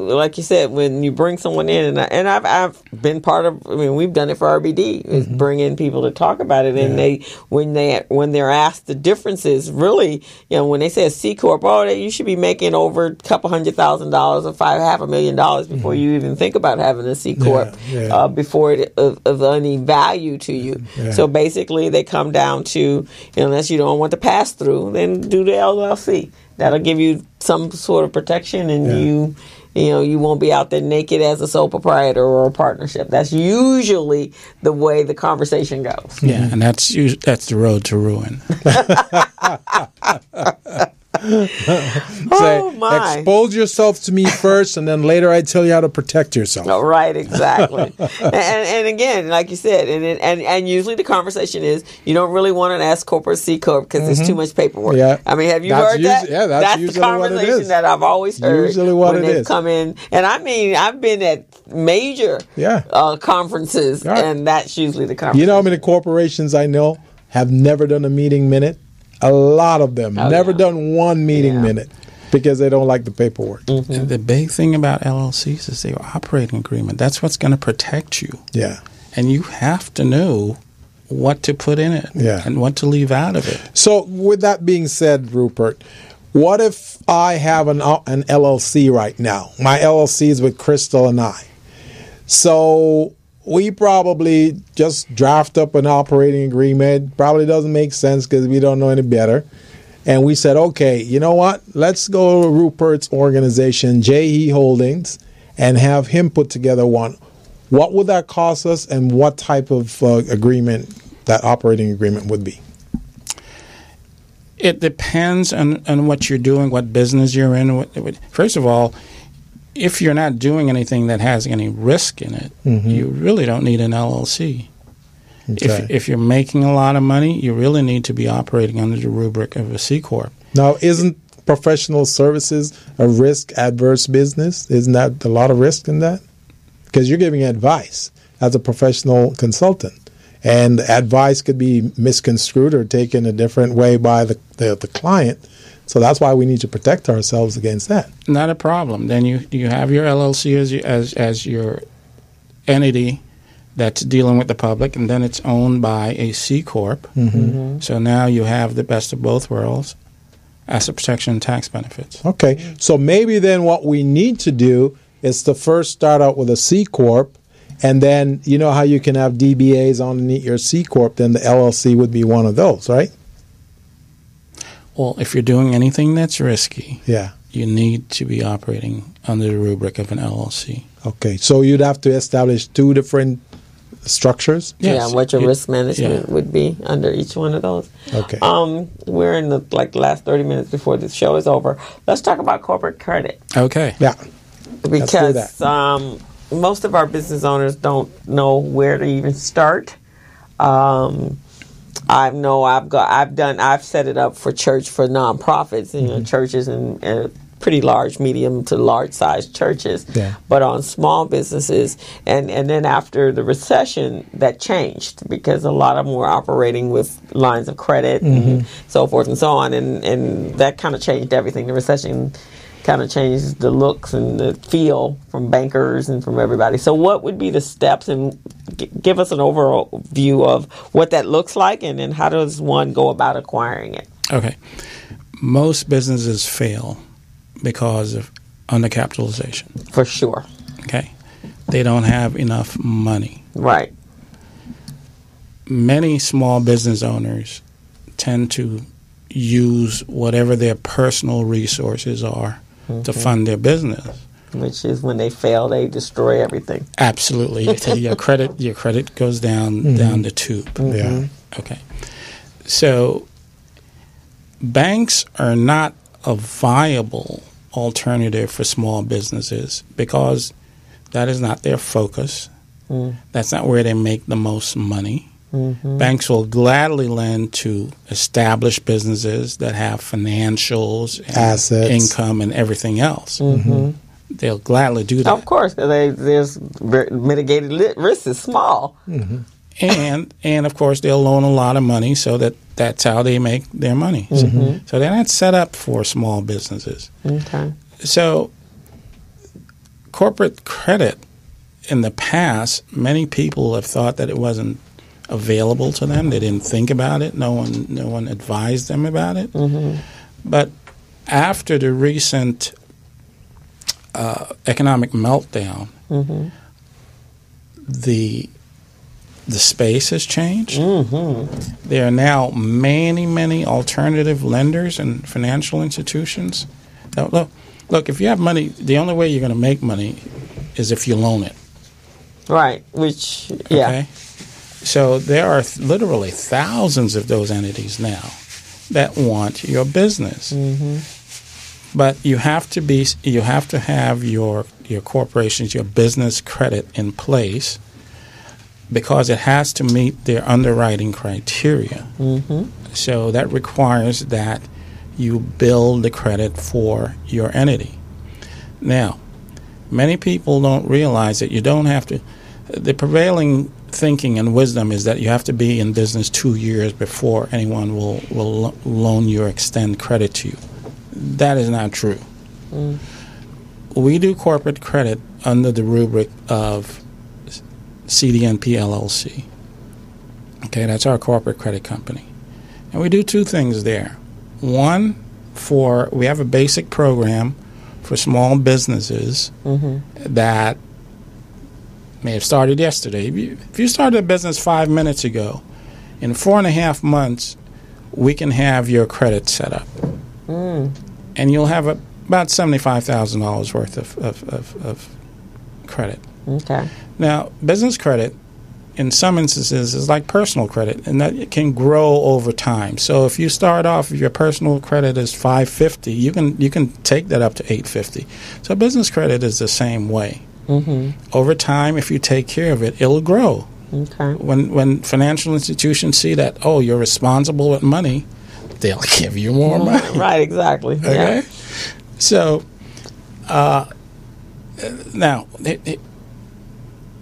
like you said, when you bring someone in, and I've been part of. I mean, we've done it for RBD. Is bring in people to talk about it, and when they're asked the differences, really, when they say a C corp, you should be making over a couple $100,000 or $500,000 before you even think about having a C corp before it of any value to you. Yeah. So basically, they come down to unless you don't want to pass through, then do the LLC. That'll give you some sort of protection, and you won't be out there naked as a sole proprietor or a partnership. That's usually the way the conversation goes. Yeah, and that's the road to ruin. My. Expose yourself to me first, and then later I tell you how to protect yourself. Oh, right, exactly. and again, like you said, and usually the conversation is you don't really want an S corp or C corp because there's too much paperwork. Yeah. I mean, have you heard that? Yeah, that's usually the conversation that I've always heard usually what when it they've is. come in. And I mean, I've been at major conferences, and that's usually the conversation. You know how many corporations I know have never done a meeting minute? A lot of them never done one meeting minute because they don't like the paperwork. And the big thing about LLCs is their operating agreement. That's what's going to protect you. Yeah. And you have to know what to put in it and what to leave out of it. So with that being said, Rupert, what if I have an LLC right now? My LLC is with Crystal and I. So we probably just draft up an operating agreement. Probably doesn't make sense because we don't know any better. And we said, okay, you know what? Let's go to Rupert's organization, JE Holdings, and have him put together one. What would that cost us, and what type of agreement that operating agreement would be? It depends on what you're doing, what business you're in. First of all, if you're not doing anything that has any risk in it, you really don't need an LLC. Okay. If you're making a lot of money, you really need to be operating under the rubric of a C corp. Now, isn't professional services a risk-adverse business? Isn't that a lot of risk in that? Because you're giving advice as a professional consultant, and advice could be misconstrued or taken a different way by the client. So that's why we need to protect ourselves against that. Not a problem. Then you have your LLC as your entity that's dealing with the public, and then it's owned by a C corp. So now you have the best of both worlds as a protection and tax benefits. Okay. So maybe then what we need to do is to first start out with a C corp, and then you know how you can have DBAs underneath your C corp, then the LLC would be one of those, right? Well, if you're doing anything that's risky, you need to be operating under the rubric of an LLC. Okay, so you'd have to establish two different structures? Yes. Yeah, what your risk management would be under each one of those. Okay. We're in the last 30 minutes before this show is over. Let's talk about corporate credit. Okay. Yeah. Because most of our business owners don't know where to even start. I've set it up for nonprofits, churches and pretty large, medium to large sized churches, but on small businesses. And then after the recession, that changed because a lot of them were operating with lines of credit and so forth and so on. And that kind of changed everything. The recession kind of changed the looks and the feel from bankers and from everybody. So what would be the steps, and give us an overall view of what that looks like, and then how does one go about acquiring it? Okay. Most businesses fail because of undercapitalization. For sure. Okay. They don't have enough money. Right. Many small business owners tend to use whatever their personal resources are to fund their business. Which is when they fail, they destroy everything. Absolutely. your credit goes down the tube. Yeah. Okay. So banks are not a viable alternative for small businesses because that is not their focus. That's not where they make the most money. Banks will gladly lend to established businesses that have financials, and assets, income, and everything else. They'll gladly do that. Of course, because there's mitigated risk is small. And of course, they'll loan a lot of money so that's how they make their money. So they're not set up for small businesses. Okay. So corporate credit in the past, many people have thought that it wasn't available to them. They didn't think about it. No one advised them about it. Mm-hmm. But after the recent economic meltdown, mm-hmm. the space has changed. Mm-hmm. There are now many alternative lenders and financial institutions. Now, look, if you have money, the only way you're going to make money is if you loan it. Right, which, yeah. Okay? So there are literally thousands of those entities now that want your business. Mm-hmm. But you have to have your corporation's, your business credit in place because it has to meet their underwriting criteria. Mm-hmm. So that requires that you build the credit for your entity. Now, many people don't realize that you don't have to. The prevailing thinking and wisdom is that you have to be in business 2 years before anyone will loan you or extend credit to you. That is not true. Mm. We do corporate credit under the rubric of CDNP LLC. Okay, that's our corporate credit company. And we do two things there. One, we have a basic program for small businesses mm-hmm. that may have started yesterday. If you started a business 5 minutes ago, in 4.5 months, we can have your credit set up. Mm. And you'll have about $75,000 worth of credit. Okay. Now, business credit, in some instances, is like personal credit, and that it can grow over time. So if you start off, if your personal credit is $550, you can take that up to $850. So business credit is the same way. Mm-hmm. Over time, if you take care of it, it'll grow. Okay. When financial institutions see that, oh, you're responsible with money, they'll give you more money. Right, exactly. Okay? Yeah. So, now,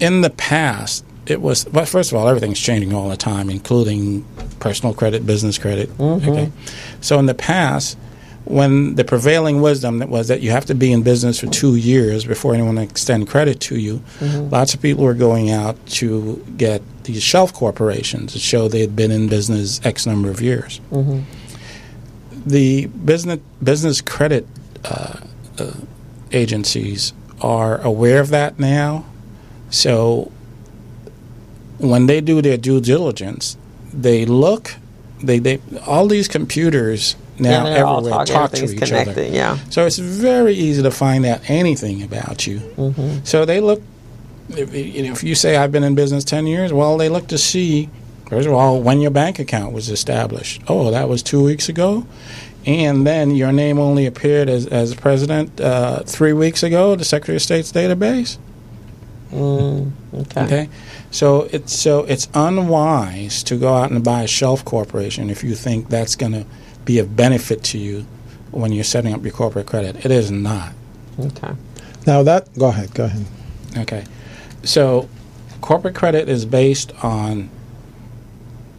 in the past, it was, well, first of all, everything's changing all the time, including personal credit, business credit. Mm-hmm. Okay. So in the past, when the prevailing wisdom that was that you have to be in business for 2 years before anyone will extend credit to you, mm-hmm. lots of people were going out to get these shelf corporations to show they had been in business X number of years. Mm-hmm. The business credit agencies are aware of that now. So when they do their due diligence, they look, they all these computers now everywhere talk to each other. Yeah. So it's very easy to find out anything about you. Mm-hmm. So they look, if you say I've been in business 10 years, well, they look to see, first of all, when your bank account was established. Oh, that was 2 weeks ago. And then your name only appeared as president 3 weeks ago, the Secretary of State's database. Okay. So it's unwise to go out and buy a shelf corporation if you think that's going to be of benefit to you when you're setting up your corporate credit. It is not. Okay. Now go ahead. Okay. So corporate credit is based on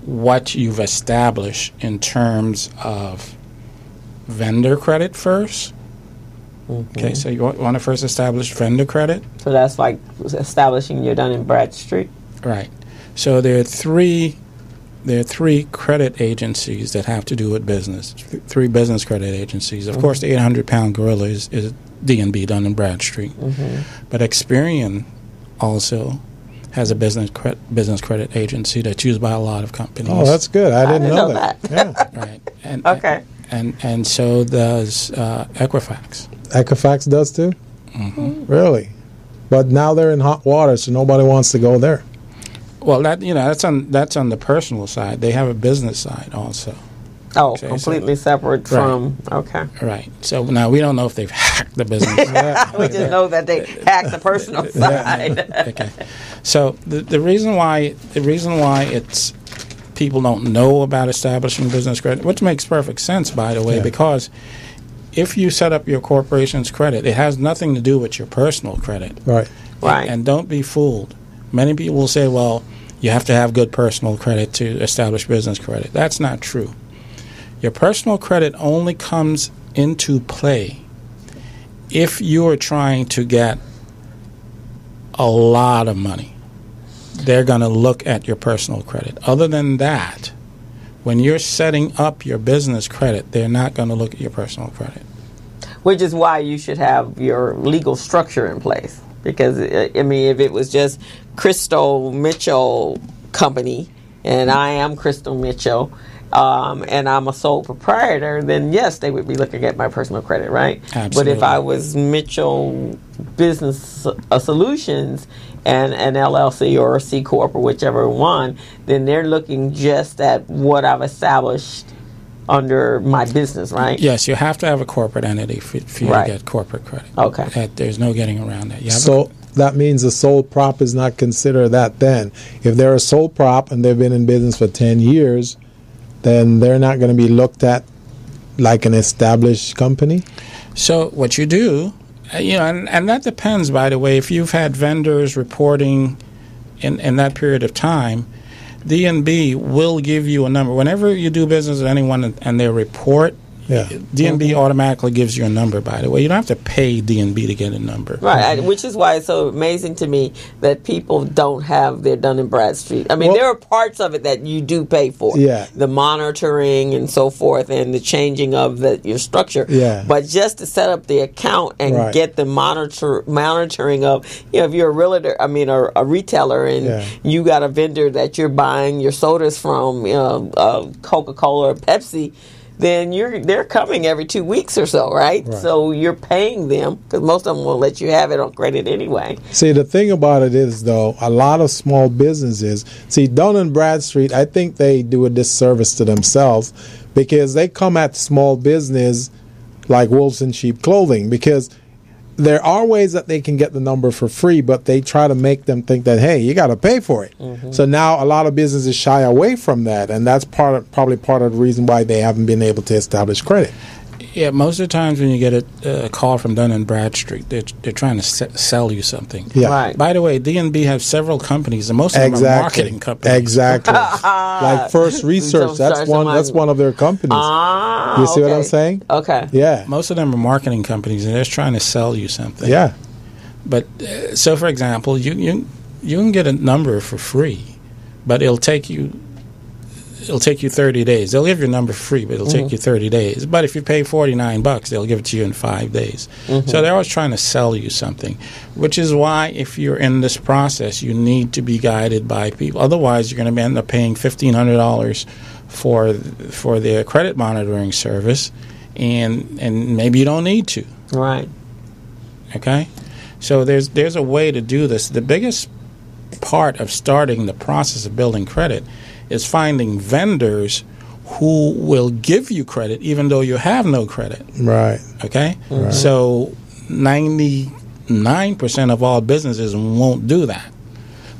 what you've established in terms of vendor credit first. Mm-hmm. Okay, so you want to first establish vendor credit. So that's like establishing your Dun & Bradstreet. Right. So there are three credit agencies that have to do with business. Three business credit agencies. Of mm-hmm. course, the 800-pound gorilla is D&B, Dun & Bradstreet. Mm-hmm. But Experian also has a business credit agency that's used by a lot of companies. Oh, that's good. I didn't know that. Yeah. Right. And, okay. And so does Equifax. Equifax does too? Mm-hmm. Really? But now they're in hot water, so nobody wants to go there. Well, that's on the personal side. They have a business side also. Oh, okay, completely separate from, okay. Right. So now we don't know if they've hacked the business. We just know that they hacked the personal side. Okay. So the reason why it's people don't know about establishing business credit, which makes perfect sense, by the way, because if you set up your corporation's credit, it has nothing to do with your personal credit. Right. Right. And don't be fooled. Many people will say, well, you have to have good personal credit to establish business credit. That's not true. Your personal credit only comes into play if you are trying to get a lot of money, they're going to look at your personal credit. Other than that, when you're setting up your business credit, they're not going to look at your personal credit. Which is why you should have your legal structure in place. Because, I mean, if it was just Crystal Mitchell Company, and I am Crystal Mitchell, and I'm a sole proprietor, then yes, they would be looking at my personal credit, right? Absolutely. But if I was Mitchell Business Solutions and an LLC or a C Corp or whichever one, then they're looking just at what I've established under my business, right? Yes, you have to have a corporate entity for you to get corporate credit. Okay. There's no getting around that. So that means a sole prop is not considered that then. If they're a sole prop and they've been in business for 10 years, then they're not going to be looked at like an established company? So what you do, and that depends, by the way. If you've had vendors reporting in that period of time, D&B will give you a number. Whenever you do business with anyone and they report, D&B automatically gives you a number, by the way. You don't have to pay D&B to get a number. Right, which is why it's so amazing to me that people don't have their Dun & Bradstreet. I mean, there are parts of it that you do pay for. Yeah. The monitoring and so forth and the changing of your structure. Yeah. But just to set up the account and get the monitoring of, if you're a realtor, a retailer and you got a vendor that you're buying your sodas from, Coca-Cola or Pepsi, then they're coming every 2 weeks or so, right? So you're paying them because most of them will let you have it on credit anyway. See, the thing about it is, though, a lot of small businesses, Dun & Bradstreet, I think they do a disservice to themselves because they come at small business like wolves in sheep clothing, because there are ways that they can get the number for free, but they try to make them think that, hey, you got to pay for it. So now a lot of businesses shy away from that, and that's probably part of the reason why they haven't been able to establish credit. Yeah, most of the times when you get a call from Dun & Bradstreet, they're trying to sell you something. Yeah. Right. By the way, D&B have several companies, and most of them are marketing companies. Exactly. Like First Research, that's one of their companies. You see what I'm saying? Okay. Yeah. Most of them are marketing companies, and they're just trying to sell you something. Yeah. But so, for example, you can get a number for free, but it'll take you 30 days. They'll give your number free, but it'll take you 30 days. But if you pay $49, they'll give it to you in 5 days. So they're always trying to sell you something, which is why if you're in this process, you need to be guided by people. Otherwise, you're going to end up paying $1,500 for their credit monitoring service, and maybe you don't need to. Right. Okay? So there's a way to do this. The biggest part of starting the process of building credit is finding vendors who will give you credit even though you have no credit. Right. Okay? So 99% of all businesses won't do that.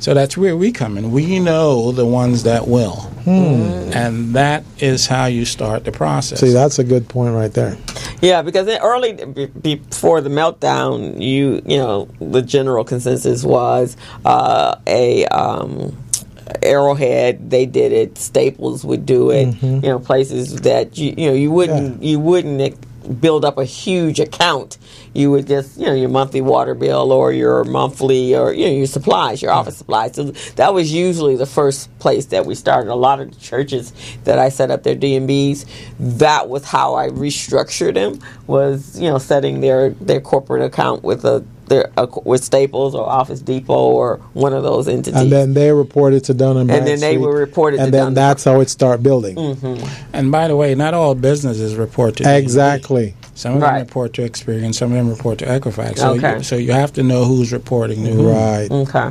So that's where we come in. We know the ones that will. And that is how you start the process. See, that's a good point right there. Yeah, because early before the meltdown, the general consensus was Arrowhead, they did it. Staples would do it. Places that you wouldn't build up a huge account. You would just your monthly water bill or your monthly or your supplies, your office supplies. So that was usually the first place that we started. A lot of the churches that I set up their D&Bs, that was how I restructured them. Was setting their corporate account with with Staples or Office Depot or one of those entities. And then they reported to Dun & Bradstreet. And then they were reported to Dun & And then that's how it started building. And by the way, not all businesses report to Exactly. Some of them report to Experian, some of them report to Equifax. So, Okay. you have to know who's reporting to who. Right. Okay.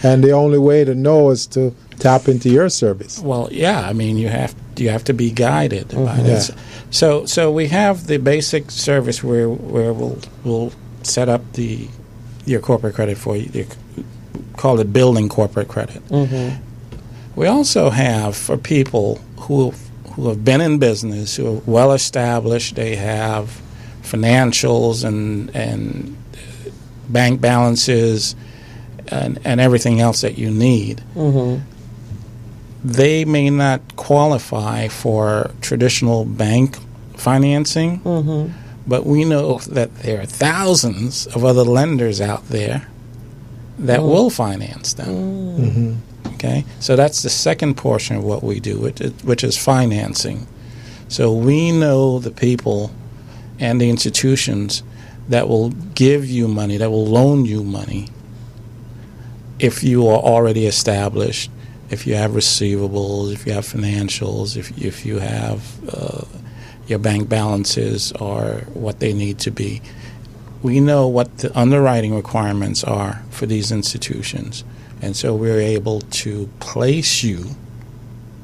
And the only way to know is to tap into your service. Well, yeah, I mean, you have to be guided by this. So we have the basic service where we'll set up your corporate credit for you. They call it building corporate credit. We also have for people who have been in business, who are well established, they have financials and bank balances and everything else that you need. They may not qualify for traditional bank financing, But we know that there are thousands of other lenders out there that will finance them. Mm-hmm. Okay? So that's the second portion of what we do, which is financing. So we know the people and the institutions that will give you money, that will loan you money if you are already established, if you have receivables, if you have financials, if you have your bank balances are what they need to be. We know what the underwriting requirements are for these institutions, and so we're able to place you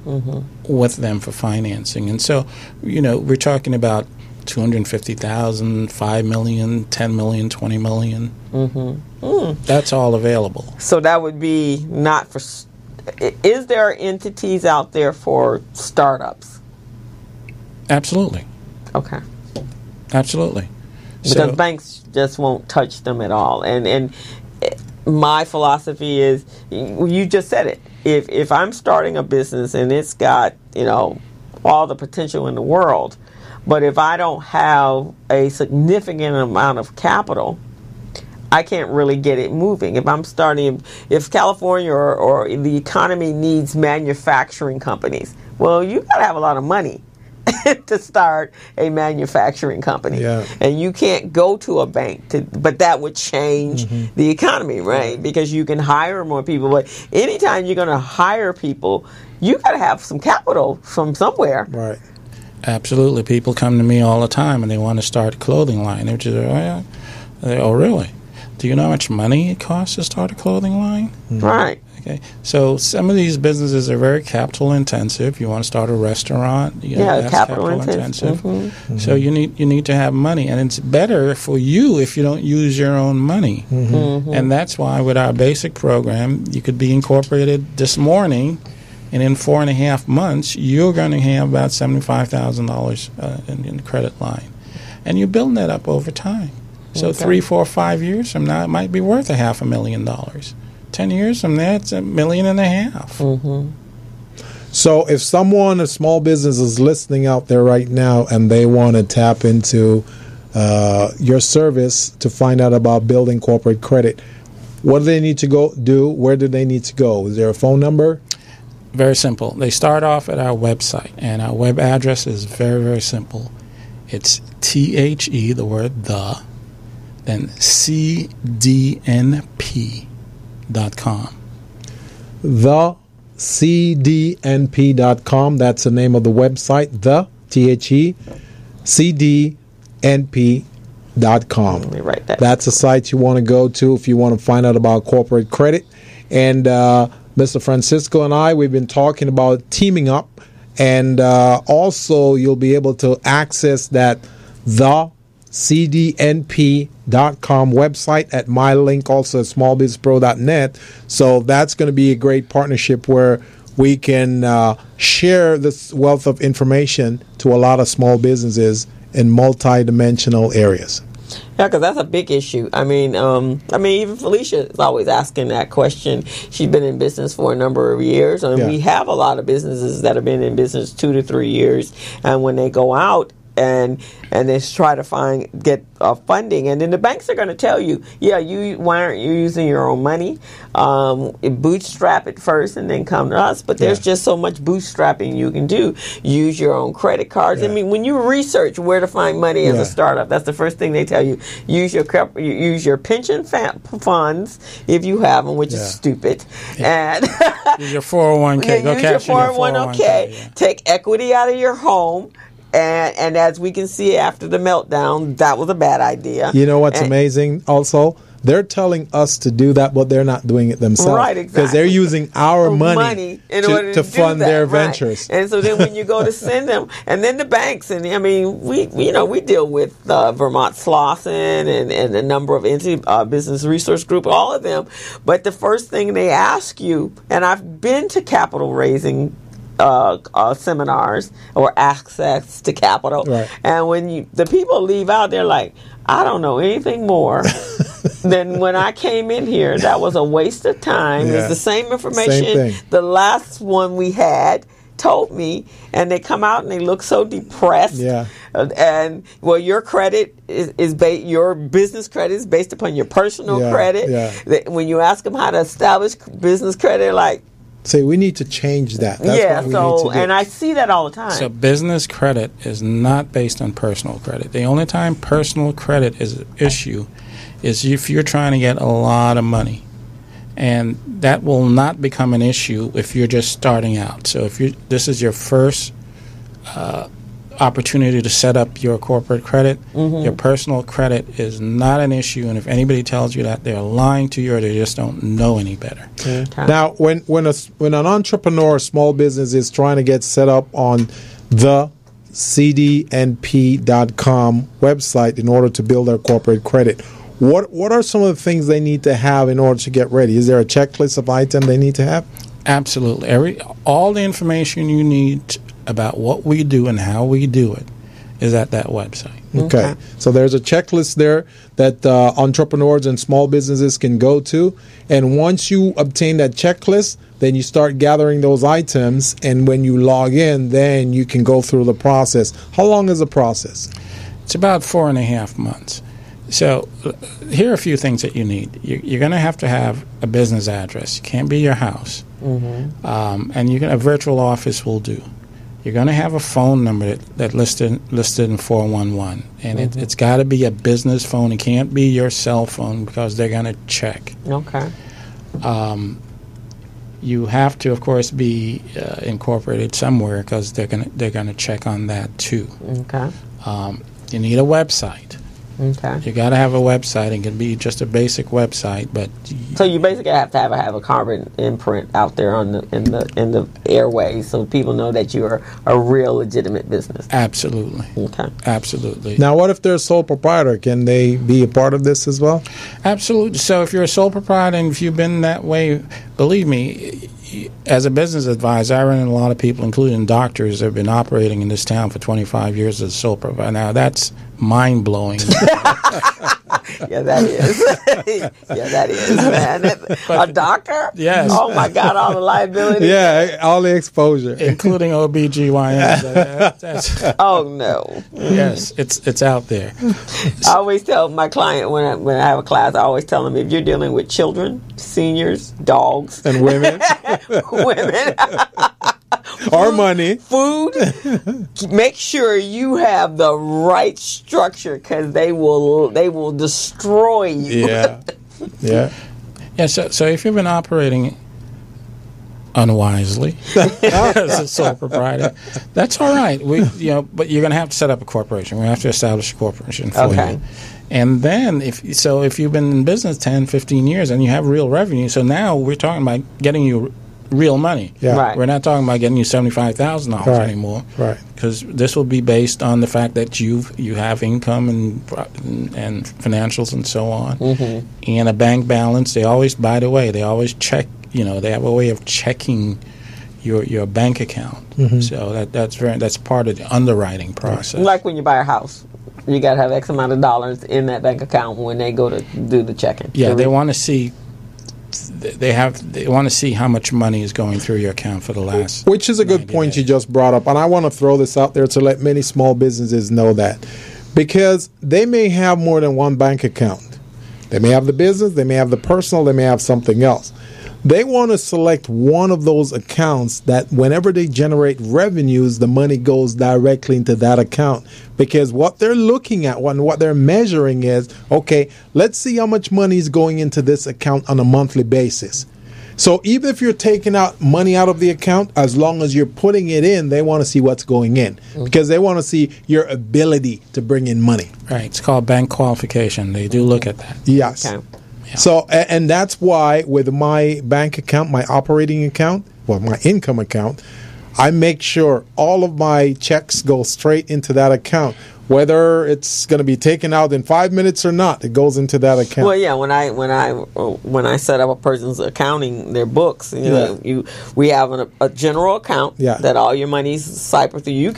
with them for financing. And so, we're talking about $250,000, $5 million, $10 million, $20 million. That's all available. So that would be not for. Is there entities out there for startups? Absolutely. Okay. Absolutely. Because banks just won't touch them at all. And my philosophy is, you just said it. If I'm starting a business and it's got, all the potential in the world, but if I don't have a significant amount of capital, I can't really get it moving. If California or the economy needs manufacturing companies, well, you got to have a lot of money to start a manufacturing company. Yeah. And you can't go to a bank, but that would change the economy, right? Because you can hire more people. But anytime you're going to hire people, you got to have some capital from somewhere. Right. Absolutely. People come to me all the time and they want to start a clothing line. They're just, oh, really? Do you know how much money it costs to start a clothing line? Right. Okay. So some of these businesses are very capital intensive. You want to start a restaurant, that's capital intensive. So you need to have money, and it's better for you if you don't use your own money. And that's why with our basic program, you could be incorporated this morning, and in 4.5 months, you're going to have about $75,000 in the credit line, and you're building that up over time. So 3, 4, 5 years from now, it might be worth $500,000. 10 years from now, it's $1.5 million. So if someone, a small business, is listening out there right now and they want to tap into your service to find out about building corporate credit, what do they need to do? Where do they need to go? Is there a phone number? Very simple. They start off at our website, and our web address is very, very simple. It's THE, the word the, then CDNP.com. The CDNP.com. That's the name of the website. The THE CDNP.com. Let me write that. That's a site you want to go to if you want to find out about corporate credit. And Mr. Francisco and I, we've been talking about teaming up, and also you'll be able to access that the CDNP.com website at my link, also at smallbusinesspro.net. So that's going to be a great partnership where we can share this wealth of information to a lot of small businesses in multi-dimensional areas. Yeah, because that's a big issue. I mean, even Felicia is always asking that question. She's been in business for a number of years, and we have a lot of businesses that have been in business 2 to 3 years, and when they go out and they try to get funding, and then the banks are going to tell you, why aren't you using your own money? Bootstrap it first and then come to us. But there's just so much bootstrapping you can do. Use your own credit cards. I mean, when you research where to find money as a startup, that's the first thing they tell you. Use your pension funds if you have them, which is stupid. And use your 401k. Go cash in your 401k. Take equity out of your home. And as we can see after the meltdown, that was a bad idea. You know what's amazing also? They're telling us to do that, but they're not doing it themselves. Right, exactly. Because they're using our money in order to fund their ventures. And so then when you go to send them, and then the banks, and I mean, we deal with Vermont Slauson and a number of Business Resource Group, all of them. But the first thing they ask you, and I've been to capital raising seminars or access to capital, and when the people leave out, they're like, I don't know anything more than when I came in here. That was a waste of time. It's the same information. The last one we had, told me, and they come out and they look so depressed. Yeah. And well, your credit your business credit is based upon your personal credit. Yeah. When you ask them how to establish business credit, they're like, say we need to change that. That's what we need to do. And I see that all the time. So business credit is not based on personal credit. The only time personal credit is an issue is if you're trying to get a lot of money. And that will not become an issue if you're just starting out. So if this is your first opportunity to set up your corporate credit, your personal credit is not an issue. And if anybody tells you that, they're lying to you or they just don't know any better. Okay. Now, when an entrepreneur or small business is trying to get set up on the cdnp.com website in order to build their corporate credit, what are some of the things they need to have in order to get ready? Is there a checklist of items they need to have? Absolutely. All the information you need about what we do and how we do it is at that website. Okay. So there's a checklist there that entrepreneurs and small businesses can go to. And once you obtain that checklist, then you start gathering those items. And when you log in, then you can go through the process. How long is the process? It's about 4.5 months. So here are a few things that you need. You're going to have a business address. It can't be your house. And a virtual office will do. You're going to have a phone number that listed in 411. And it's got to be a business phone. It can't be your cell phone because they're going to check. Okay. You have to, of course, be incorporated somewhere because they're going to check on that too. Okay. You need a website. Okay. You got to have a website. It can be just a basic website, but so you basically have to have a carbon imprint out there in the airways, so people know that you are a real legitimate business. Absolutely. Okay. Absolutely. Now, what if they're a sole proprietor? Can they be a part of this as well? Absolutely. So if you're a sole proprietor and if you've been that way, believe me, as a business advisor, I run into a lot of people, including doctors, that have been operating in this town for 25 years as a sole proprietor. Now, that's mind-blowing. Yeah, that is. Yeah, that is, man. A doctor? Yes. Oh, my God, all the liability. Yeah, all the exposure. Including OBGYN. Oh, no. Yes, it's out there. I always tell my client when I have a class, I always tell them, if you're dealing with children, seniors, dogs, And women. women, Or money. food, make sure you have the right structure because they will destroy you. Yeah. Yeah. Yeah, so if you've been operating unwisely as a sole proprietor, that's all right. But you're going to have to set up a corporation. We have to establish a corporation for you. And then, if you've been in business 10, 15 years and you have real revenue, so now we're talking about getting you real money. Yeah. Right. We're not talking about getting you $75,000 anymore. Right. Because this will be based on the fact that you have income and financials and so on, and a bank balance. They always, by the way, check. They have a way of checking your bank account. So that's part of the underwriting process. Like when you buy a house, you got to have X amount of dollars in that bank account when they go to do the checking. Yeah, they want to see. They want to see how much money is going through your account for the last. Which is a good point you just brought up, and I want to throw this out there to let many small businesses know that, because they may have more than one bank account. They may have the business, they may have the personal, they may have something else. They want to select one of those accounts that whenever they generate revenues, the money goes directly into that account. Because what they're looking at, what they're measuring is, okay, let's see how much money is going into this account on a monthly basis. So even if you're taking out money out of the account, as long as you're putting it in, they want to see what's going in. Because they want to see your ability to bring in money. Right. It's called bank qualification. They do look at that. Yes. Okay. Yeah. So, and that's why with my bank account, my operating account, my income account, I make sure all of my checks go straight into that account. whether it's going to be taken out in 5 minutes or not. It goes into that account. Well, yeah. When I set up a person's accounting, their books, we have a general account that all your money's cycled through. You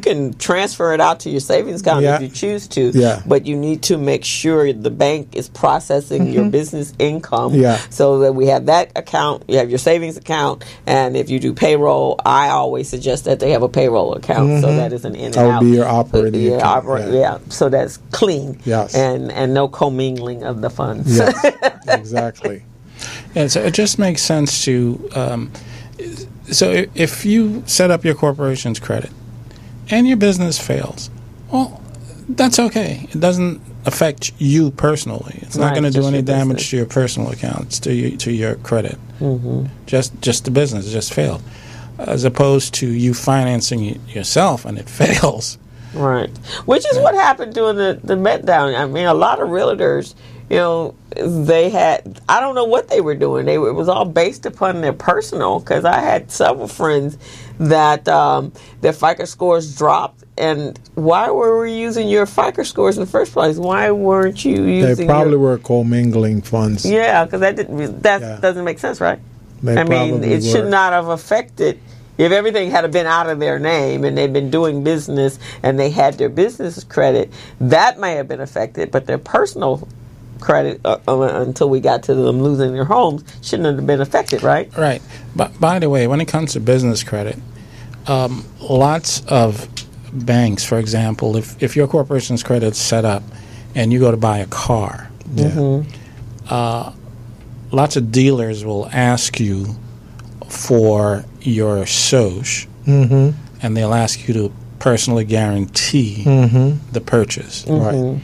can transfer it out to your savings account if you choose to. Yeah. But you need to make sure the bank is processing your business income. Yeah. So that we have that account. You have your savings account, and if you do payroll, I always suggest that they have a payroll account, so that is an in and out. That would be your operating account. So that's clean. Yes. And no commingling of the funds. Yes, exactly. And so it just makes sense to. So if you set up your corporation's credit and your business fails, well, that's okay. It doesn't affect you personally. It's not going to do any damage to your personal accounts, to your credit. Mm-hmm. Just the business just failed, as opposed to you financing it yourself and it fails. Right, which is what happened during the meltdown. I mean, a lot of realtors, they had, I don't know what they were doing. It was all based upon their personal, because I had several friends that their FICO scores dropped. And why were we using your FICO scores in the first place? Why weren't you using? They probably were commingling funds. Yeah, because that doesn't make sense, right? I mean, it should not have affected. If everything had been out of their name and they'd been doing business and they had their business credit, that may have been affected, but their personal credit, until we got to them losing their homes, shouldn't have been affected, right? Right. But by the way, when it comes to business credit, lots of banks, for example, if your corporation's credit's set up and you go to buy a car, lots of dealers will ask you for your SOCH, and they'll ask you to personally guarantee the purchase. Right.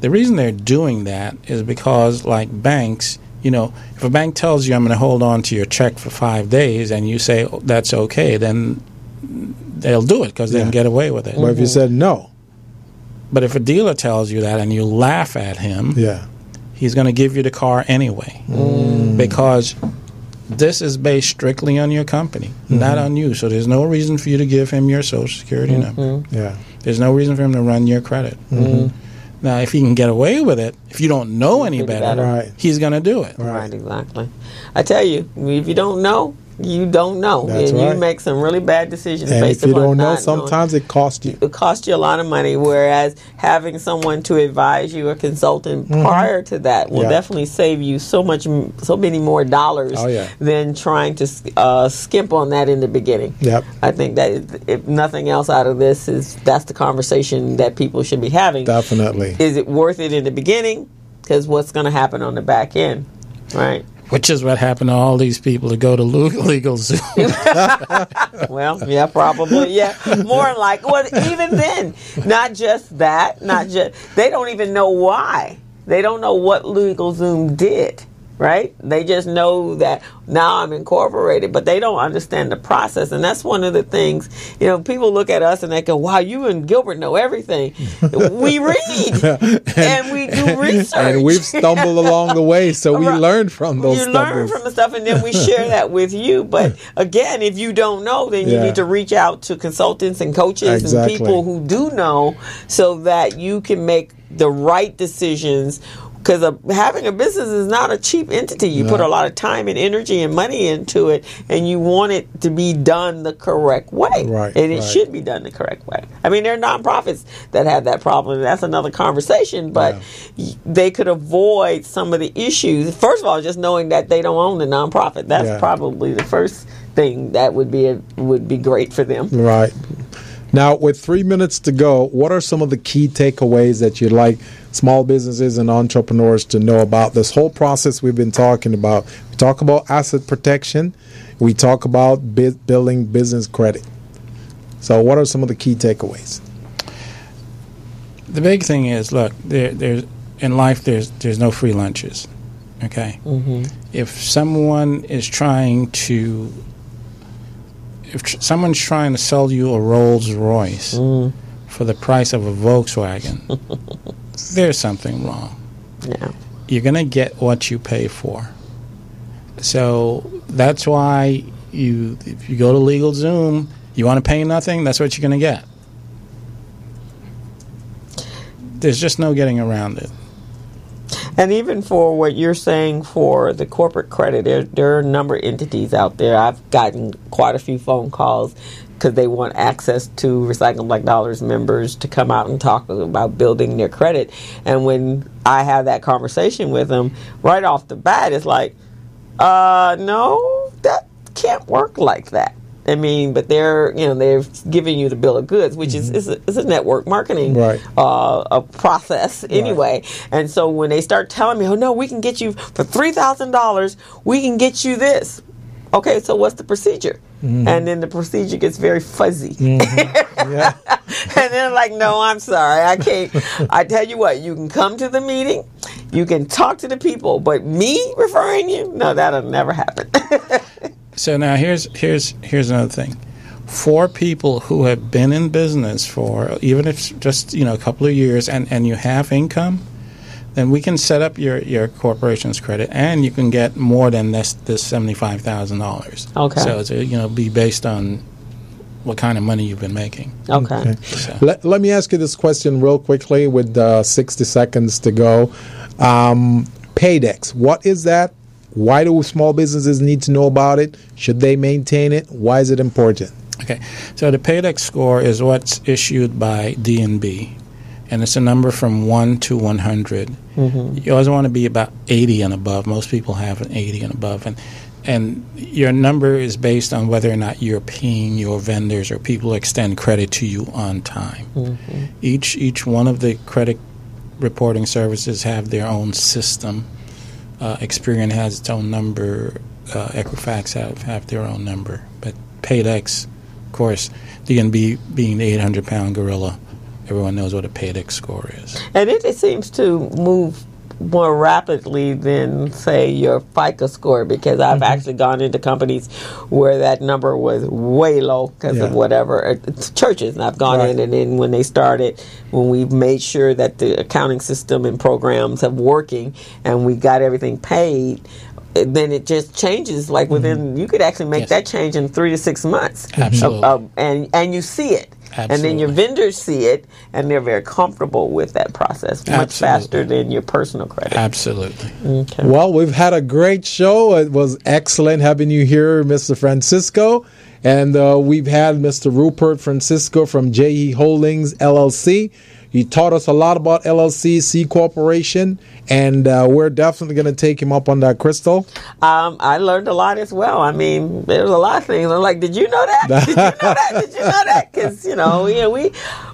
The reason they're doing that is because, like banks, if a bank tells you I'm going to hold on to your check for 5 days and you say that's okay, then they'll do it because they can get away with it. Or if you said no. But if a dealer tells you that and you laugh at him, he's going to give you the car anyway, because this is based strictly on your company, not on you. So there's no reason for you to give him your Social Security number. Yeah. There's no reason for him to run your credit. Now, if he can get away with it, if you don't know any better, he's going to do it. Right, exactly. I tell you, if you don't know, you don't know. That's and right. you make some really bad decisions and based if you upon don't know, not sometimes knowing. It costs you. It costs you a lot of money, whereas having someone to advise you, a consultant prior to that, will definitely save you so many more dollars than trying to skimp on that in the beginning. Yep. I think that if nothing else out of this, that's the conversation that people should be having. Definitely. Is it worth it in the beginning? Because what's going to happen on the back end, right? Which is what happened to all these people that go to LegalZoom. Well, yeah, probably, yeah. More like, well, even then, not just that, they don't even know why. They don't know what LegalZoom did, right? They just know that now I'm incorporated, but they don't understand the process. And that's one of the things, people look at us and they go, wow, you and Gilbert know everything. We read and we do research. And we've stumbled along the way, so we learn from those You learn from the stuff, and then we share that with you. But again, if you don't know, then you need to reach out to consultants and coaches and people who do know, so that you can make the right decisions. Because having a business is not a cheap entity. You put a lot of time and energy and money into it, and you want it to be done the correct way. Right, and it should be done the correct way. I mean, there are nonprofits that have that problem. That's another conversation, but they could avoid some of the issues. First of all, just knowing that they don't own the nonprofit. That's probably the first thing that would be great for them. Right. Now, with 3 minutes to go, what are some of the key takeaways that you'd like small businesses and entrepreneurs to know about this whole process we've been talking about? We talk about asset protection. We talk about building business credit. So what are some of the key takeaways? The big thing is, look, there's in life, there's no free lunches, okay? If someone's trying to sell you a Rolls Royce for the price of a Volkswagen, there's something wrong. Yeah. You're going to get what you pay for. So that's why if you go to LegalZoom, you want to pay nothing, that's what you're going to get. there's just no getting around it. And even for what you're saying for the corporate credit, there are a number of entities out there. I've gotten quite a few phone calls because they want access to Recycling Black Dollars members to come out and talk about building their credit. And when I have that conversation with them, right off the bat, it's like, no, that can't work like that. I mean, but they're giving you the bill of goods, which is a network marketing a process anyway. And so when they start telling me, oh no, we can get you for $3,000, we can get you this. Okay, so what's the procedure? And then the procedure gets very fuzzy. And they're like, no, I'm sorry, I can't. I tell you what, you can come to the meeting, you can talk to the people, but me referring you, no, that'll never happen. So now here's another thing. For people who have been in business for, even if just a couple of years, and you have income, then we can set up your corporation's credit, and you can get more than this $75,000. Okay. So it's be based on what kind of money you've been making. Okay. So. Let me ask you this question real quickly with 60 seconds to go. Paydex, what is that? Why do small businesses need to know about it? Should they maintain it? Why is it important? Okay, so the Paydex score is what's issued by D&B, and it's a number from 1 to 100. You always want to be about 80 and above. Most people have an 80 and above, and your number is based on whether or not you're paying your vendors or people who extend credit to you on time. Each one of the credit reporting services have their own system. Experian has its own number. Equifax have their own number. But Paydex, of course, D&B being the 800-pound gorilla, everyone knows what a Paydex score is. And it seems to move more rapidly than, say, your FICO score, because I've actually gone into companies where that number was way low because of whatever, churches, and I've gone in, and then when they started, when we made sure that the accounting system and programs have working and we got everything paid, then it just changes like within, you could actually make that change in 3 to 6 months. Absolutely. And you see it. Absolutely. And then your vendors see it, and they're very comfortable with that process, much faster than your personal credit. Absolutely. Okay. Well, we've had a great show. It was excellent having you here, Mr. Francisco. And we've had Mr. Rubert Francisco from JE Holdings, LLC. He taught us a lot about LLC, C Corporation, and we're definitely going to take him up on that, Crystal. I learned a lot as well. I mean, there's a lot of things. I'm like, did you know that? Did you know that? Did you know that? Because,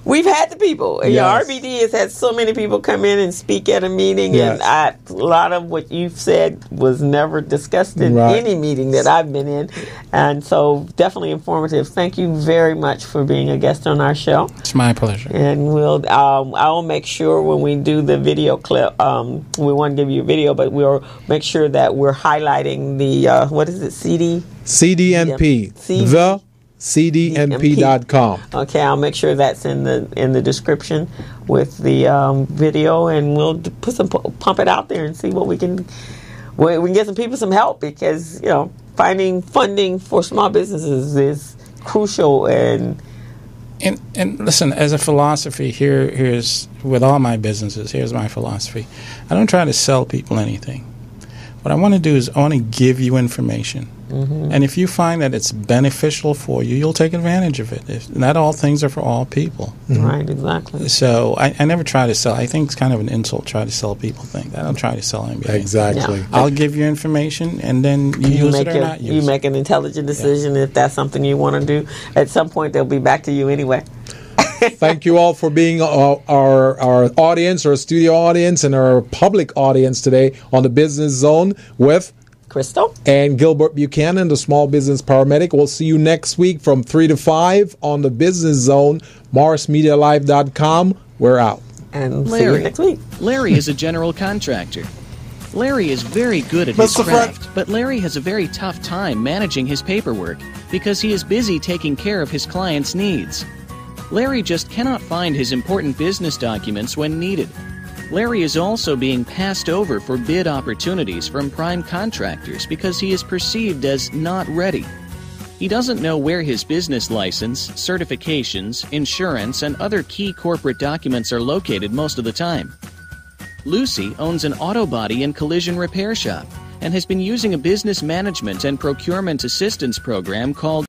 we've had the people. Yes. RBD has had so many people come in and speak at a meeting, and a lot of what you've said was never discussed in any meeting that I've been in. And so definitely informative. Thank you very much for being a guest on our show. It's my pleasure. And I'll make sure when we do the video clip, we want to give you a video, but we'll make sure that we're highlighting the, what is it, CDNP. The CDNP.com. Okay, I'll make sure that's in the description with the video, and we'll pump it out there and see what we can get some people some help, because finding funding for small businesses is crucial. And listen, as a philosophy, here's with all my businesses, here's my philosophy. I don't try to sell people anything. What I want to do is I want to give you information. And if you find that it's beneficial for you, you'll take advantage of it. If not all things are for all people. Right, exactly. So I never try to sell. I think it's kind of an insult to try to sell people things. I don't try to sell anybody. Exactly. Yeah. I'll give you information, and then you use it or not use it. You make an intelligent decision if that's something you want to do. At some point, they'll be back to you anyway. Thank you all for being our audience, our studio audience, and our public audience today on the Business Zone with Crystal and Gilbert Buchanan, the small business paramedic. We'll see you next week from 3 to 5 on the Business Zone, MorrisMediaLive.com. We're out. And see you next week. Larry is a general contractor. Larry is very good at his craft, but Larry has a very tough time managing his paperwork because he is busy taking care of his clients' needs. Larry just cannot find his important business documents when needed. Larry is also being passed over for bid opportunities from prime contractors because he is perceived as not ready. He doesn't know where his business license, certifications, insurance, and other key corporate documents are located most of the time. Lucy owns an auto body and collision repair shop and has been using a business management and procurement assistance program called